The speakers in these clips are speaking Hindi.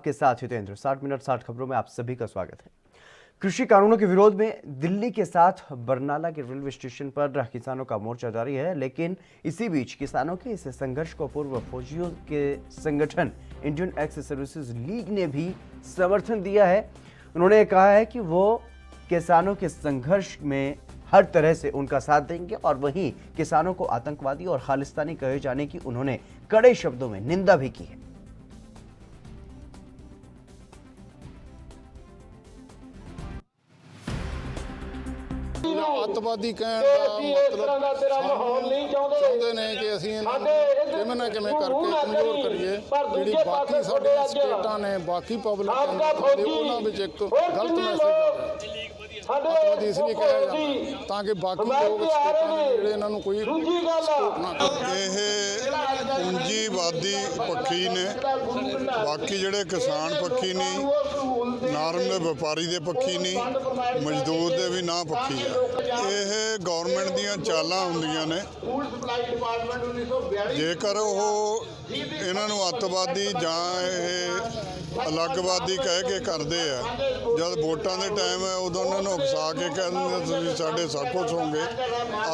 के साथ हितेंद्र 60 मिनट 60 खबरों में आप सभी का स्वागत है। कृषि कानूनों के विरोध में दिल्ली के साथ बरनाला के रेलवे स्टेशन पर किसानों का मोर्चा जारी है, लेकिन इसी बीच किसानों के इस संघर्ष को पूर्व फौजियों के संगठन इंडियन एक्स सर्विसेज लीग ने भी समर्थन दिया है। उन्होंने कहा है कि वो किसानों के संघर्ष में हर तरह से उनका साथ देंगे और वहीं किसानों को आतंकवादी और खालिस्तानी कहे जाने की उन्होंने कड़े शब्दों में निंदा भी की है। ਅੱਤਵਾਦੀ ਕਹਿਣ ਦਾ ਮਤਲਬ ਚਾਹੁੰਦੇ ਨੇ ਕਿ ਅਸੀਂ ਇਹਨਾਂ ਨੂੰ ਕਿਵੇਂ ਨਾ ਕਿਵੇਂ ਕਰਕੇ ਕਮਜ਼ੋਰ ਕਰੀਏ। ਜਿਹੜੀ ਬਾਕੀ ਸਾਡੇ ਸਟੇਟਾਂ ਨੇ ਬਾਕੀ ਪਬਲਿਕ ਦੇ ਉਹਨਾਂ ਵਿੱਚ ਇੱਕ ਗਲਤ ਮੈਸੇਜ ਆ ਰਿਹਾ। ਅੱਤਵਾਦੀ ਇਸ ਲਈ ਕਿਹਾ ਜਾਂਦਾ ਤਾਂ ਕਿ ਬਾਕੀ ਲੋਕ ਸਟੇਟਾਂ ਦੇ ਜਿਹੜੇ ਇਹਨਾਂ ਨੂੰ ਕੋਈ ਸਪੋਰਟ ਨਾ ਕਰੇ। ਇਹ ਪੂੰਜੀਵਾਦੀ ਪੱਖੀ ਨੇ, ਬਾਕੀ ਜਿਹੜੇ ਕਿਸਾਨ ਪੱਖੀ ਨਹੀਂ, ਨਾਰਮ ਦੇ ਵਪਾਰੀ ਦੇ ਪੱਖੀ ਨਹੀਂ, ਮਜ਼ਦੂਰ ਦੇ ਵੀ ਨਾ ਪੱਖੀ ਹੈ। ਇਹ ਗਵਰਨਮੈਂਟ ਦੀਆਂ ਚਾਲਾਂ ਹੁੰਦੀਆਂ ਨੇ। ਜੇਕਰ ਉਹ ਇਹਨਾਂ ਨੂੰ ਅੱਤਵਾਦੀ ਜਾਂ ਇਹ ਅਲੱਗਵਾਦੀ ਕਹਿ ਕੇ ਕਰਦੇ ਆ, ਜਦ ਵੋਟਾਂ ਦੇ ਟਾਈਮ ਹੈ ਉਦੋਂ ਉਹਨਾਂ ਨੂੰ ਉਕਸਾ ਕੇ ਕਹਿੰਦੇ ਤੁਸੀਂ ਸਾਡੇ ਸਭ ਕੁਛ ਹੋਗੇ।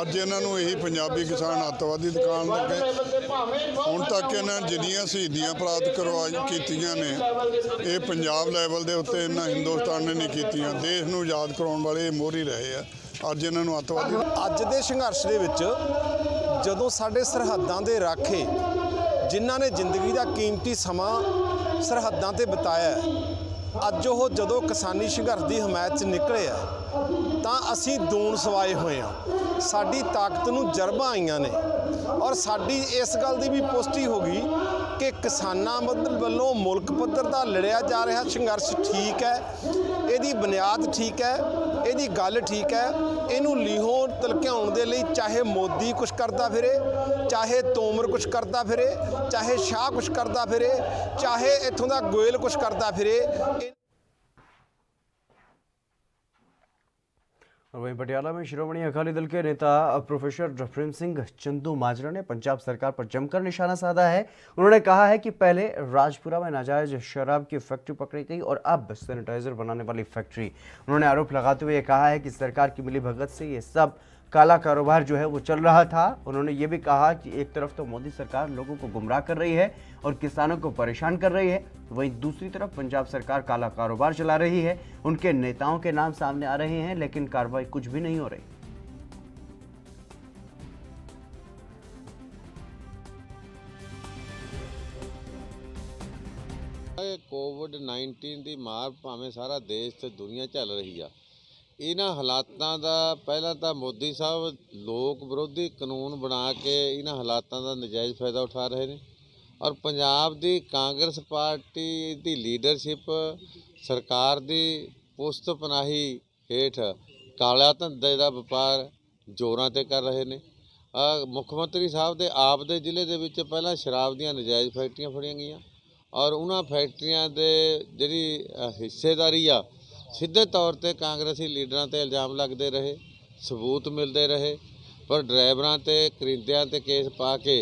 ਅੱਜ ਇਹਨਾਂ ਨੂੰ ਇਹੀ ਪੰਜਾਬੀ ਕਿਸਾਨ ਅੱਤਵਾਦੀ ਦੁਕਾਨ ਲੱਗੇ। ਹੁਣ ਤੱਕ ਇਹਨਾਂ ਜਿੰਨੀਆਂ ਸ਼ਹੀਦੀਆਂ ਪ੍ਰਾਪਤ ਕੀਤੀਆਂ ਨੇ ਇਹ ਪੰਜਾਬ ਲੈਵਲ ਦੇ ਉੱਤੇ ਇਹਨਾਂ ਹਿੰਦੁਸਤਾਨ ਨੇ ਨਹੀਂ ਕੀਤੀਆਂ। ਦੇਸ਼ ਨੂੰ ਆਜ਼ਾਦ ਕਰਾਉਣ ਵਾਲੇ ਇਹ ਮੋਹਰੀ ਰਹੇ ਆ। ਅੱਜ ਇਹਨਾਂ ਨੂੰ ਅੱਤਵਾਦੀ ਅੱਜ ਦੇ ਸੰਘਰਸ਼ ਦੇ ਵਿੱਚ ਜਦੋਂ ਸਾਡੇ ਸਰਹੱਦਾਂ ਦੇ ਰਾਖੇ ਜਿਨ੍ਹਾਂ ਨੇ ਜ਼ਿੰਦਗੀ ਦਾ ਕੀਮਤੀ ਸਮਾਂ ਸਰਹੱਦਾਂ ਤੇ ਬਿਤਾਇਆ, ਅੱਜ ਉਹ ਜਦੋਂ ਕਿਸਾਨੀ ਸੰਘਰਸ਼ ਦੀ ਹਮਾਇਤ 'ਚ ਨਿਕਲੇ ਆ ਤਾਂ ਅਸੀਂ ਦੂਣ ਸਵਾਏ ਹੋਏ ਹਾਂ। ਸਾਡੀ ਤਾਕਤ ਨੂੰ ਜਰਬਾਂ ਆਈਆਂ ਨੇ ਔਰ ਸਾਡੀ ਇਸ ਗੱਲ ਦੀ ਵੀ ਪੁਸ਼ਟੀ ਹੋ ਗਈ ਕਿ ਕਿਸਾਨਾਂ ਵੱਲੋਂ ਮੁਲਕ ਪੱਧਰ ਦਾ ਲੜਿਆ ਜਾ ਰਿਹਾ ਸੰਘਰਸ਼ ਠੀਕ ਹੈ, ਇਹਦੀ ਬੁਨਿਆਦ ਠੀਕ ਹੈ, ਇਹਦੀ ਗੱਲ ਠੀਕ ਹੈ। ਇਹਨੂੰ ਲੀਹੋਂ ਤਲਕਿਆਉਣ ਦੇ ਲਈ ਚਾਹੇ ਮੋਦੀ ਕੁਛ ਕਰਦਾ ਫਿਰੇ, ਚਾਹੇ ਤੋਮਰ ਕੁਛ ਕਰਦਾ ਫਿਰੇ, ਚਾਹੇ ਸ਼ਾਹ ਕੁਛ ਕਰਦਾ ਫਿਰੇ, ਚਾਹੇ ਇੱਥੋਂ ਦਾ ਗੋਇਲ ਕੁਛ ਕਰਦਾ ਫਿਰੇ। और वहीं पटियाला में शिरोमणि अकाली दल के नेता प्रोफेसर प्रेम सिंह चंदू माजरा ने पंजाब सरकार पर जमकर निशाना साधा है। उन्होंने कहा है कि पहले राजपुरा में नाजायज शराब की फैक्ट्री पकड़ी गई और अब सैनिटाइजर बनाने वाली फैक्ट्री। उन्होंने आरोप लगाते हुए कहा है कि सरकार की मिलीभगत से ये सब काला कारोबार जो है वो चल रहा था। उन्होंने ये भी कहा कि एक तरफ तो मोदी सरकार लोगों को गुमराह कर रही है और किसानों को परेशान कर रही है, वहीं दूसरी तरफ पंजाब सरकार काला कारोबार चला रही है। उनके नेताओं के नाम सामने आ रहे हैं लेकिन कार्रवाई कुछ भी नहीं हो रही। कोविड-19 की मार भावें सारा देश ते दुनिया झल रही आ। इन्हां हालातां दा पहला तो मोदी साहब लोक विरोधी कानून बना के इन्हां हालातां दा नजायज़ फायदा उठा रहे हैं और पंजाब दी कांग्रेस पार्टी दी लीडरशिप सरकार दी पुस्त पनाही हेठ काला धंधे दा व्यापार जोरां ते कर रहे हैं। मुख मंत्री साहब दे आप दे जिले दे विच पहला शराब दीयां नजायज़ फैक्ट्रियां फड़ियां गईयां और उन्हां फैक्ट्रियां दे जिहड़ी हिस्सेदारी आ सीधे तौर पर कांग्रेसी लीडरां ते इल्जाम लगते रहे, सबूत मिलते रहे, पर ड्राइवरां ते करिंदियां ते केस पा के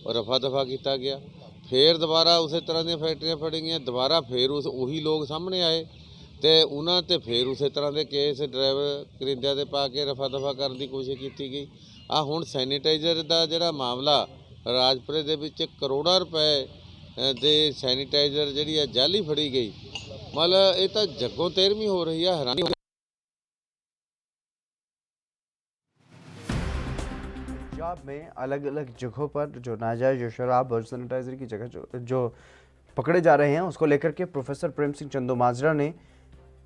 रफा दफा किया गया। फिर दोबारा उस तरह दी फैक्ट्रियां फड़ी गई, दोबारा फिर उही लोग सामने आए तो उन्हां ते फिर उस तरह के केस ड्राइवर करिंदियां ते पा के रफा दफा करने की कोशिश की गई। आ हुण सैनीटाइजर का जिहड़ा मामला राजपुरे दे विच करोड़ां रुपए दे सैनीटाइजर जिहड़ी जाली फड़ी गई, मतलब ये तो जगों तेरहवीं हो रही है। हैरानी पंजाब में अलग अलग जगहों पर जो नाजायज शराब और सैनिटाइजर की जगह जो पकड़े जा रहे हैं उसको लेकर के प्रोफेसर प्रेम सिंह चंदू माजरा ने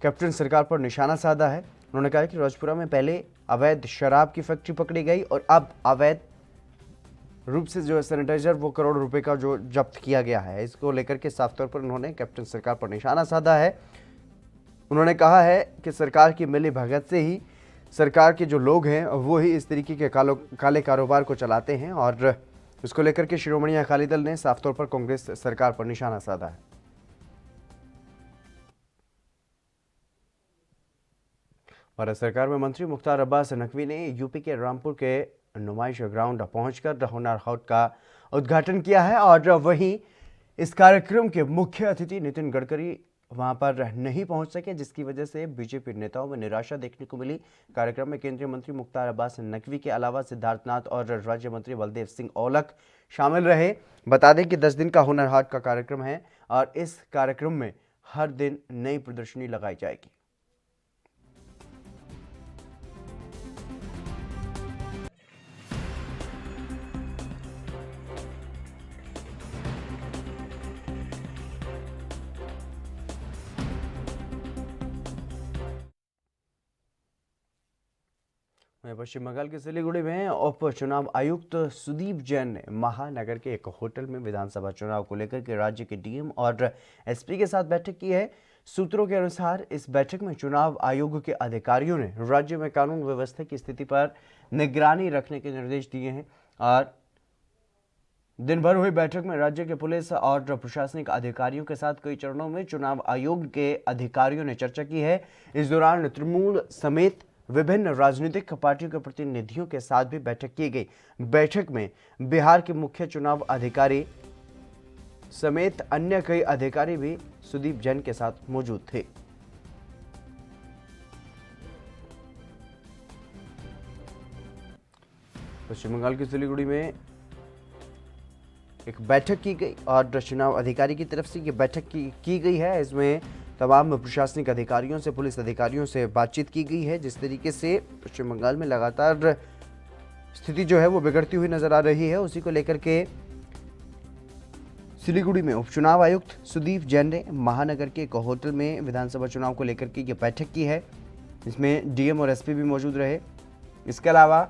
कैप्टन सरकार पर निशाना साधा है। उन्होंने कहा कि राजपुरा में पहले अवैध शराब की फैक्ट्री पकड़ी गई और अब अवैध रूप से जो सैनिटाइजर वो करोड़ रुपए का जो जब्त किया गया है, इसको लेकर के साफ तौर पर उन्होंने कैप्टन सरकार पर निशाना साधा है। उन्होंने कहा है कि सरकार की मिली भगत से ही सरकार के जो लोग हैं वो ही इस तरीके के काले कारोबार को चलाते हैं और इसको लेकर के शिरोमणि अकाली दल ने साफ तौर पर कांग्रेस सरकार पर निशाना साधा है। भारत सरकार में मंत्री मुख्तार अब्बास नकवी ने यूपी के रामपुर के नुमाइश ग्राउंड पहुंचकर हुनर हाट का उद्घाटन किया है और वहीं इस कार्यक्रम के मुख्य अतिथि नितिन गडकरी वहां पर नहीं पहुंच सके, जिसकी वजह से बीजेपी नेताओं में निराशा देखने को मिली। कार्यक्रम में केंद्रीय मंत्री मुख्तार अब्बास नकवी के अलावा सिद्धार्थनाथ और राज्य मंत्री बलदेव सिंह औलख शामिल रहे। बता दें कि 10 दिन का हुनर हाट का कार्यक्रम है और इस कार्यक्रम में हर दिन नई प्रदर्शनी लगाई जाएगी। पश्चिम बंगाल के सिलीगुड़ी में उप चुनाव आयुक्त सुदीप जैन ने महानगर के एक होटल में विधानसभा चुनाव को लेकर के राज्य के डीएम और एसपी के साथ बैठक की है। सूत्रों के अनुसार इस बैठक में चुनाव आयोग के अधिकारियों ने राज्य में कानून व्यवस्था की स्थिति पर निगरानी रखने के निर्देश दिए हैं और दिन भर हुई बैठक में राज्य के पुलिस और प्रशासनिक अधिकारियों के साथ कई चरणों में चुनाव आयोग के अधिकारियों ने चर्चा की है। इस दौरान तृणमूल समेत विभिन्न राजनीतिक पार्टियों के प्रतिनिधियों के साथ भी बैठक की गई। बैठक में बिहार के मुख्य चुनाव अधिकारी समेत अन्य कई अधिकारी भी सुदीप जैन के साथ मौजूद थे। पश्चिम बंगाल की सिलीगुड़ी में एक बैठक की गई और चुनाव अधिकारी की तरफ से ये बैठक की गई है। इसमें तमाम प्रशासनिक अधिकारियों से, पुलिस अधिकारियों से बातचीत की गई है। जिस तरीके से पश्चिम बंगाल में लगातार स्थिति जो है वो बिगड़ती हुई नजर आ रही है, उसी को लेकर के सिलीगुड़ी में उपचुनाव आयुक्त सुदीप जैन ने महानगर के एक होटल में विधानसभा चुनाव को लेकर के ये बैठक की है। इसमें डीएम और एसपी भी मौजूद रहे। इसके अलावा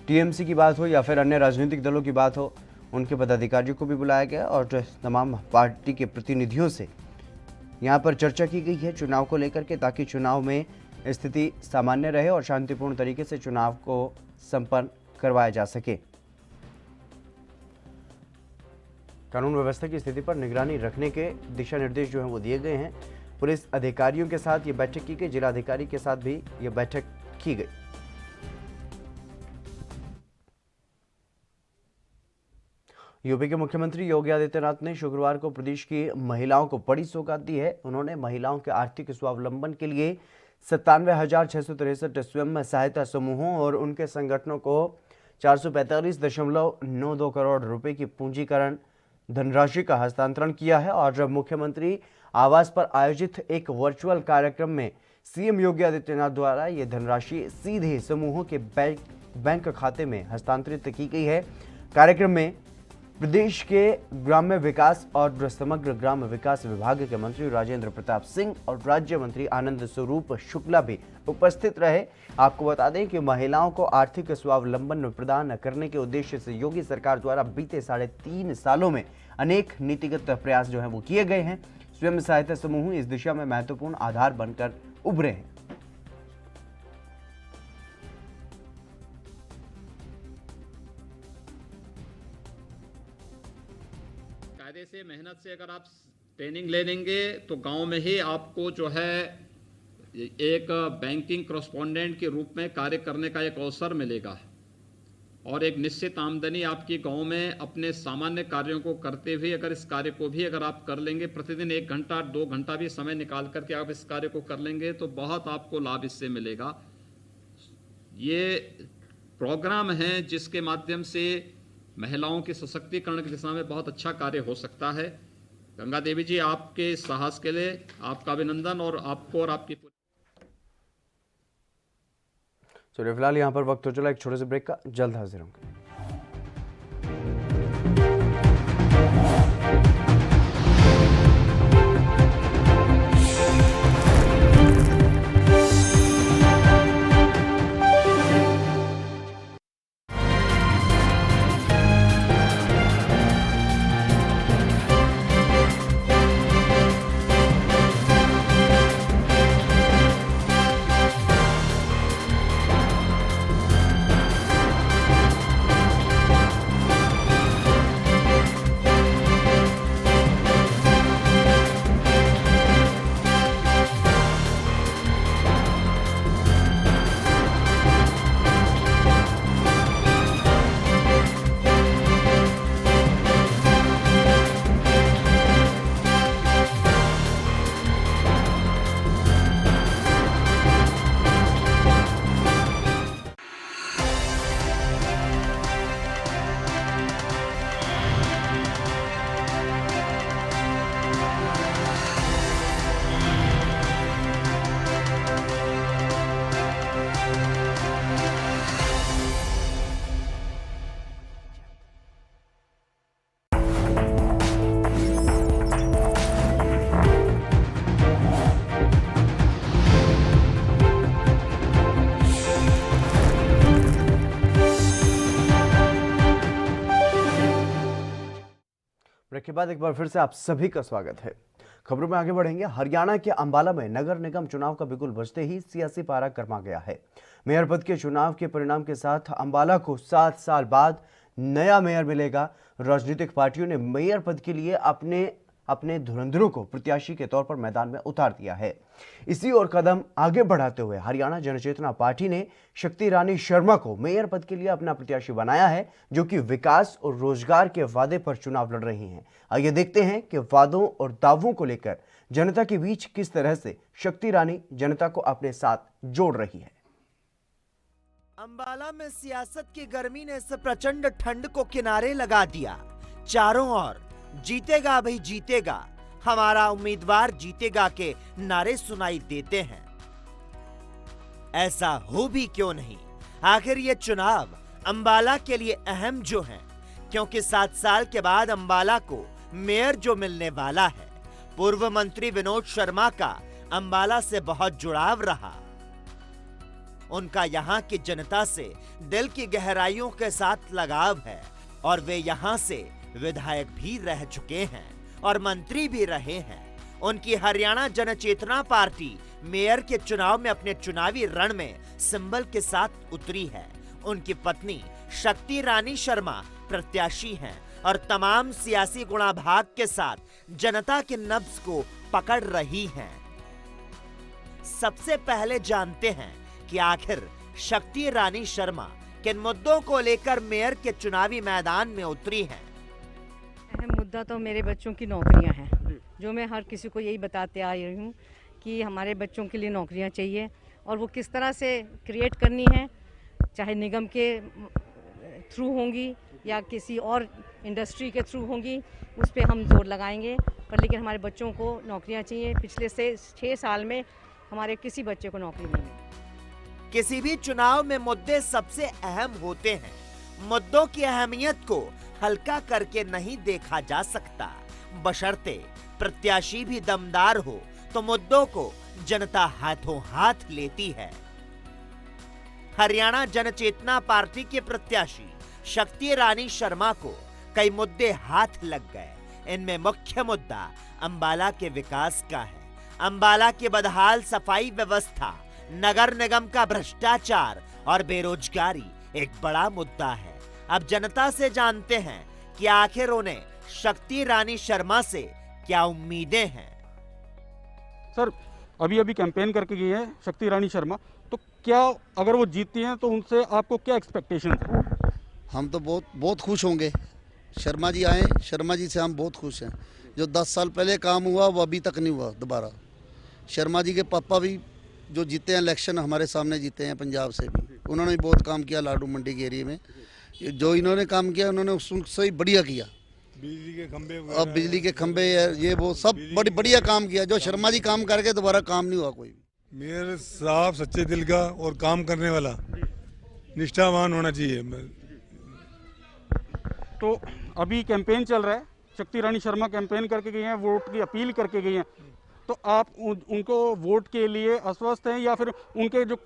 टीएमसी की बात हो या फिर अन्य राजनीतिक दलों की बात हो, उनके पदाधिकारियों को भी बुलाया गया और तमाम पार्टी के प्रतिनिधियों से यहाँ पर चर्चा की गई है चुनाव को लेकर के, ताकि चुनाव में स्थिति सामान्य रहे और शांतिपूर्ण तरीके से चुनाव को संपन्न करवाया जा सके। कानून व्यवस्था की स्थिति पर निगरानी रखने के दिशा निर्देश जो हैं वो दिए गए हैं। पुलिस अधिकारियों के साथ ये बैठक की गई, जिलाधिकारी के साथ भी ये बैठक की गई। यूपी के मुख्यमंत्री योगी आदित्यनाथ ने शुक्रवार को प्रदेश की महिलाओं को बड़ी सौगात दी है। उन्होंने महिलाओं के आर्थिक स्वावलंबन के लिए 97,663 स्वयं सहायता समूहों और उनके संगठनों को 445.92 करोड़ रुपए की पूंजीकरण धनराशि का हस्तांतरण किया है और मुख्यमंत्री आवास पर आयोजित एक वर्चुअल कार्यक्रम में सीएम योगी आदित्यनाथ द्वारा ये धनराशि सीधे समूहों के बैंक खाते में हस्तांतरित की गई है। कार्यक्रम में प्रदेश के ग्राम्य विकास और समग्र ग्राम विकास विभाग के मंत्री राजेंद्र प्रताप सिंह और राज्य मंत्री आनंद स्वरूप शुक्ला भी उपस्थित रहे। आपको बता दें कि महिलाओं को आर्थिक स्वावलंबन प्रदान करने के उद्देश्य से योगी सरकार द्वारा बीते 3.5 सालों में अनेक नीतिगत प्रयास जो है वो किए गए हैं। स्वयं सहायता समूह इस दिशा में महत्वपूर्ण आधार बनकर उभरे हैं। कायदे से, मेहनत से अगर आप ट्रेनिंग ले लेंगे तो गांव में ही आपको जो है एक बैंकिंग कॉरेस्पॉन्डेंट के रूप में कार्य करने का एक अवसर मिलेगा और एक निश्चित आमदनी आपकी गांव में अपने सामान्य कार्यों को करते हुए अगर इस कार्य को भी अगर आप कर लेंगे, प्रतिदिन 1 घंटा 2 घंटा भी समय निकाल करके आप इस कार्य को कर लेंगे तो बहुत आपको लाभ इससे मिलेगा। ये प्रोग्राम है जिसके माध्यम से महिलाओं के सशक्तिकरण की दिशा में बहुत अच्छा कार्य हो सकता है। गंगा देवी जी, आपके साहस के लिए आपका अभिनंदन और आपको और आपकी चलिए फिलहाल यहाँ पर वक्त हो चला एक छोटे से ब्रेक का, जल्द हाजिर होंगे। बाद एक बार फिर से आप सभी का स्वागत है। खबरों में आगे बढ़ेंगे। हरियाणा के अंबाला में नगर निगम चुनाव का बिगुल बजते ही सियासी पारा गर्मा गया है। मेयर पद के चुनाव के परिणाम के साथ अंबाला को 7 साल बाद नया मेयर मिलेगा। राजनीतिक पार्टियों ने मेयर पद के लिए अपने धुरंधरों को प्रत्याशी के तौर पर मैदान में उतार दिया है। इसी और कदम आगे बढ़ाते हुए हरियाणा जनचेतना पार्टी ने शक्ति रानी शर्मा को मेयर पद के लिए अपना प्रत्याशी बनाया है, जो कि विकास और रोजगार के वादे पर चुनाव लड़ रही हैं। आइए देखते हैं कि वादों और दावों को लेकर जनता के बीच किस तरह से शक्ति रानी जनता को अपने साथ जोड़ रही है। अंबाला में सियासत की गर्मी ने इस प्रचंड ठंड को किनारे लगा दिया। चारों ओर जीतेगा भाई जीतेगा, हमारा उम्मीदवार जीतेगा के नारे सुनाई देते हैं। ऐसा हो भी क्यों नहीं, आखिर ये चुनाव अंबाला के लिए अहम जो है, क्योंकि 7 साल के बाद अंबाला को मेयर जो मिलने वाला है। पूर्व मंत्री विनोद शर्मा का अंबाला से बहुत जुड़ाव रहा। उनका यहाँ की जनता से दिल की गहराइयों के साथ लगाव है और वे यहाँ से विधायक भी रह चुके हैं और मंत्री भी रहे हैं। उनकी हरियाणा जनचेतना पार्टी मेयर के चुनाव में अपने चुनावी रण में सिंबल के साथ उतरी है। उनकी पत्नी शक्ति रानी शर्मा प्रत्याशी हैं और तमाम सियासी गुणाभाग के साथ जनता के नब्ज को पकड़ रही हैं। सबसे पहले जानते हैं कि आखिर शक्ति रानी शर्मा किन मुद्दों को लेकर मेयर के चुनावी मैदान में उतरी हैं। अहम मुद्दा तो मेरे बच्चों की नौकरियां हैं, जो मैं हर किसी को यही बताते आ रही हूँ कि हमारे बच्चों के लिए नौकरियां चाहिए और वो किस तरह से क्रिएट करनी है, चाहे निगम के थ्रू होंगी या किसी और इंडस्ट्री के थ्रू होंगी, उस पर हम जोर लगाएंगे। पर लेकिन हमारे बच्चों को नौकरियां चाहिए। पिछले से 6 साल में हमारे किसी बच्चे को नौकरी नहीं मिली। किसी भी चुनाव में मुद्दे सबसे अहम होते हैं। मुद्दों की अहमियत को हल्का करके नहीं देखा जा सकता। बशर्ते प्रत्याशी भी दमदार हो तो मुद्दों को जनता हाथों हाथ लेती है। हरियाणा जनचेतना पार्टी के प्रत्याशी शक्ति रानी शर्मा को कई मुद्दे हाथ लग गए। इनमें मुख्य मुद्दा अंबाला के विकास का है। अंबाला की बदहाल सफाई व्यवस्था, नगर निगम का भ्रष्टाचार और बेरोजगारी एक बड़ा मुद्दा है। अब जनता से जानते हैं कि आखिर उन्हें शक्ति रानी शर्मा से क्या उम्मीदें हैं। सर, अभी कैंपेन करके गई है शक्ति रानी शर्मा, तो क्या अगर वो जीतती हैं तो उनसे आपको क्या एक्सपेक्टेशन है? हम तो बहुत खुश होंगे। शर्मा जी आए, शर्मा जी से हम बहुत खुश हैं। जो 10 साल पहले काम हुआ वो अभी तक नहीं हुआ दोबारा। शर्मा जी के पापा भी जो जीते हैं इलेक्शन, हमारे सामने जीते हैं पंजाब से भी, उन्होंने भी बहुत काम किया लाडू मंडी के एरिया में। जो इन्होंने काम किया उन्होंने उससे ही बढ़िया किया। बिजली के खंभे ये वो सब बड़ी बढ़िया काम किया। जो शर्मा जी काम करके दोबारा काम नहीं हुआ कोई भी। मेयर साफ सच्चे दिल का और काम करने वाला, निष्ठावान होना चाहिए। तो अभी कैंपेन चल रहा है, शक्ति रानी शर्मा कैंपेन करके गई हैं, वोट की अपील करके गई हैं, तो आप उनको वोट के लिए आश्वस्त हैं या फिर उनके जो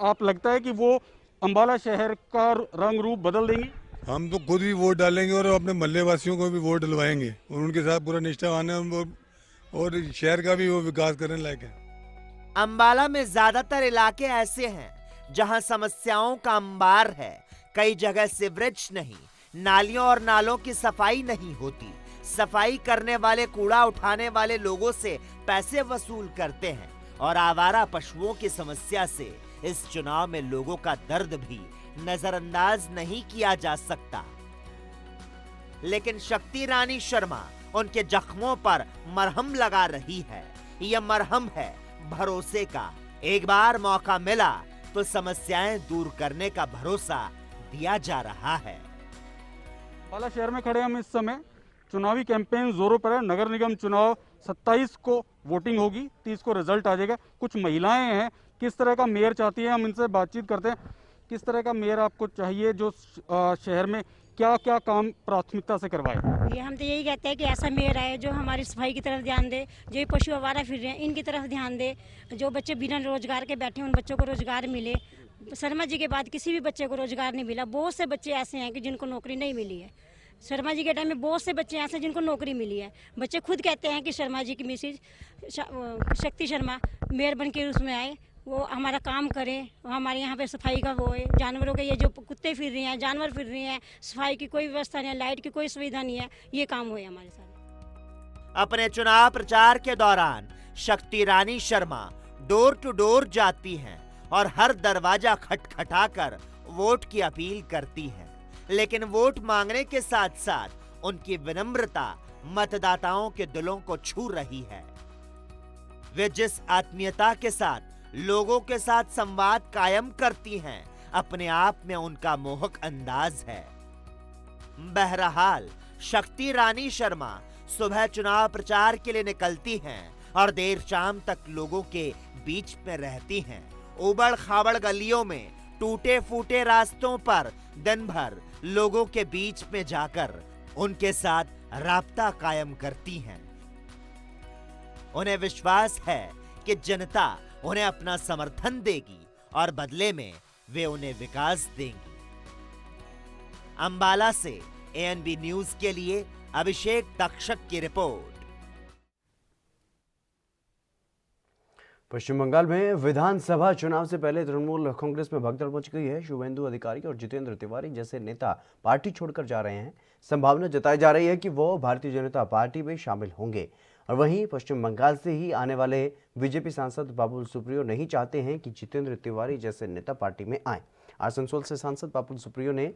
आप लगता है कि वो अंबाला शहर का रंग रूप बदल देंगी? हम तो खुद भी वोट डालेंगे और अपने मोहल्ले वासियों को भी वोट डलवाएंगे और उनके साथ पूरा निष्ठावान है और शहर का भी वो विकास करने लायक है। अंबाला में ज्यादातर इलाके ऐसे हैं जहां समस्याओं का अंबार है। कई जगह सीवरेज नहीं, नालियों और नालों की सफाई नहीं होती। सफाई करने वाले कूड़ा उठाने वाले लोगों से पैसे वसूल करते हैं और आवारा पशुओं की समस्या से इस चुनाव में लोगों का दर्द भी नजरअंदाज नहीं किया जा सकता। लेकिन शक्ति रानी शर्मा उनके जख्मों पर मरहम लगा रही है। यह मरहम है भरोसे का। एक बार मौका मिला तो समस्याएं दूर करने का भरोसा दिया जा रहा है। अंबाला शहर में खड़े हम इस समय, चुनावी कैंपेन जोरों पर है। नगर निगम चुनाव 27 को वोटिंग होगी, 30 को रिजल्ट आ जाएगा। कुछ महिलाएं हैं, किस तरह का मेयर चाहती है, हम इनसे बातचीत करते हैं। किस तरह का मेयर आपको चाहिए जो शहर में क्या क्या काम प्राथमिकता से करवाए? ये हम तो यही कहते हैं कि ऐसा मेयर आए जो हमारी सफाई की तरफ ध्यान दे, जो ये पशु आवारा फिर रहे हैं इनकी तरफ ध्यान दे, जो बच्चे बिना रोजगार के बैठे हैं उन बच्चों को रोजगार मिले। शर्मा जी के बाद किसी भी बच्चे को रोजगार नहीं मिला। बहुत से बच्चे ऐसे हैं कि जिनको नौकरी नहीं मिली है। शर्मा जी के टाइम में बहुत से बच्चे ऐसे जिनको नौकरी मिली है। बच्चे खुद कहते हैं कि शर्मा जी की मिसेज शक्ति शर्मा मेयर बन के उसमें आए, वो हमारा काम करें, हमारे यहाँ पे सफाई का वो है, जानवरों के ये जो कुत्ते फिर रहे हैं, जानवर फिर रहे हैं, सफाई की कोई व्यवस्था नहीं है, लाइट की कोई सुविधा नहीं है, ये काम हुए हमारे साथ। अपने चुनाव प्रचार के दौरान शक्ति रानी शर्मा डोर टू डोर जाती हैं और हर दरवाजा खटखटाकर वोट की अपील करती हैं, लेकिन वोट मांगने के साथ साथ उनकी विनम्रता मतदाताओं के दिलों को छू रही है। वे जिस आत्मीयता के साथ लोगों के साथ संवाद कायम करती हैं, अपने आप में उनका मोहक अंदाज है। बहरहाल शक्ति रानी शर्मा सुबह चुनाव प्रचार के लिए निकलती हैं और देर शाम तक लोगों के बीच में रहती हैं। उबड़ खाबड़ गलियों में, टूटे फूटे रास्तों पर दिन भर लोगों के बीच में जाकर उनके साथ राब्ता कायम करती हैं। उन्हें विश्वास है कि जनता उन्हें अपना समर्थन देगी और बदले में वे उन्हें विकास देंगी। अंबाला से एएनबी न्यूज के लिए अभिषेक तक्षक की रिपोर्ट। पश्चिम बंगाल में विधानसभा चुनाव से पहले तृणमूल कांग्रेस में भगदड़ मच गई है। शुभेंदु अधिकारी और जितेंद्र तिवारी जैसे नेता पार्टी छोड़कर जा रहे हैं। संभावना जताई जा रही है कि वो भारतीय जनता पार्टी में शामिल होंगे। और वहीं पश्चिम बंगाल से ही आने वाले बीजेपी सांसद बाबुल सुप्रियो नहीं चाहते हैं कि जितेंद्र तिवारी जैसे नेता पार्टी में आए। आसनसोल से सांसद बाबुल सुप्रियो ने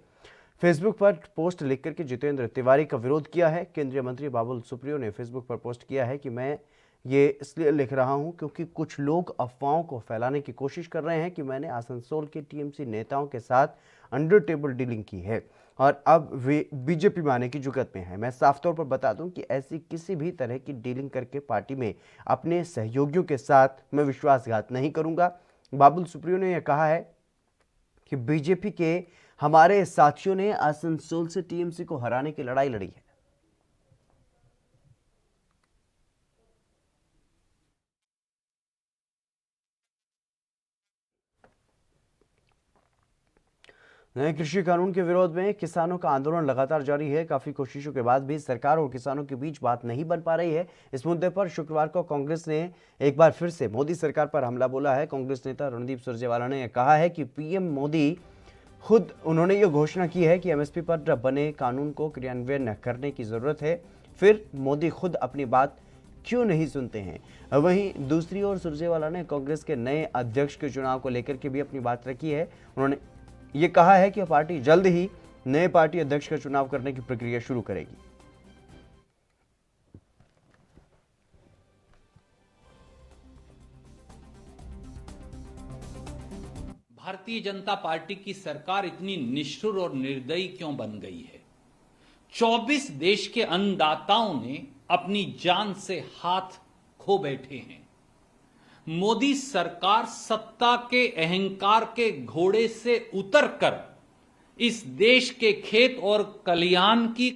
फेसबुक पर पोस्ट लिखकर के जितेंद्र तिवारी का विरोध किया है। केंद्रीय मंत्री बाबुल सुप्रियो ने फेसबुक पर पोस्ट किया है कि मैं ये इसलिए लिख रहा हूं क्योंकि कुछ लोग अफवाहों को फैलाने की कोशिश कर रहे हैं कि मैंने आसनसोल के टीएमसी नेताओं के साथ अंडर टेबल डीलिंग की है और अब वे बीजेपी में आने की जुगत में है। मैं साफ तौर पर बता दूं कि ऐसी किसी भी तरह की डीलिंग करके पार्टी में अपने सहयोगियों के साथ मैं विश्वासघात नहीं करूंगा। बाबुल सुप्रियो ने यह कहा है कि बीजेपी के हमारे साथियों ने आसनसोल से टीएमसी को हराने की लड़ाई लड़ी है। नए कृषि कानून के विरोध में किसानों का आंदोलन लगातार जारी है। काफी कोशिशों के बाद भी सरकार और किसानों के बीच बात नहीं बन पा रही है। इस मुद्दे पर शुक्रवार को कांग्रेस ने एक बार फिर से मोदी सरकार पर हमला बोला है। कांग्रेस नेता रणदीप सुरजेवाला ने कहा है कि पीएम मोदी खुद उन्होंने ये घोषणा की है कि एमएसपी पर बने कानून को क्रियान्वयन करने की जरूरत है, फिर मोदी खुद अपनी बात क्यों नहीं सुनते हैं। वहीं दूसरी ओर सुरजेवाला ने कांग्रेस के नए अध्यक्ष के चुनाव को लेकर के भी अपनी बात रखी है। उन्होंने ये कहा है कि पार्टी जल्द ही नए पार्टी अध्यक्ष का चुनाव करने की प्रक्रिया शुरू करेगी। भारतीय जनता पार्टी की सरकार इतनी निष्ठुर और निर्दयी क्यों बन गई है? 24 देश के अन्नदाताओं ने अपनी जान से हाथ खो बैठे हैं। मोदी सरकार सत्ता के अहंकार के घोड़े से उतरकर इस देश के खेत और कल्याण की।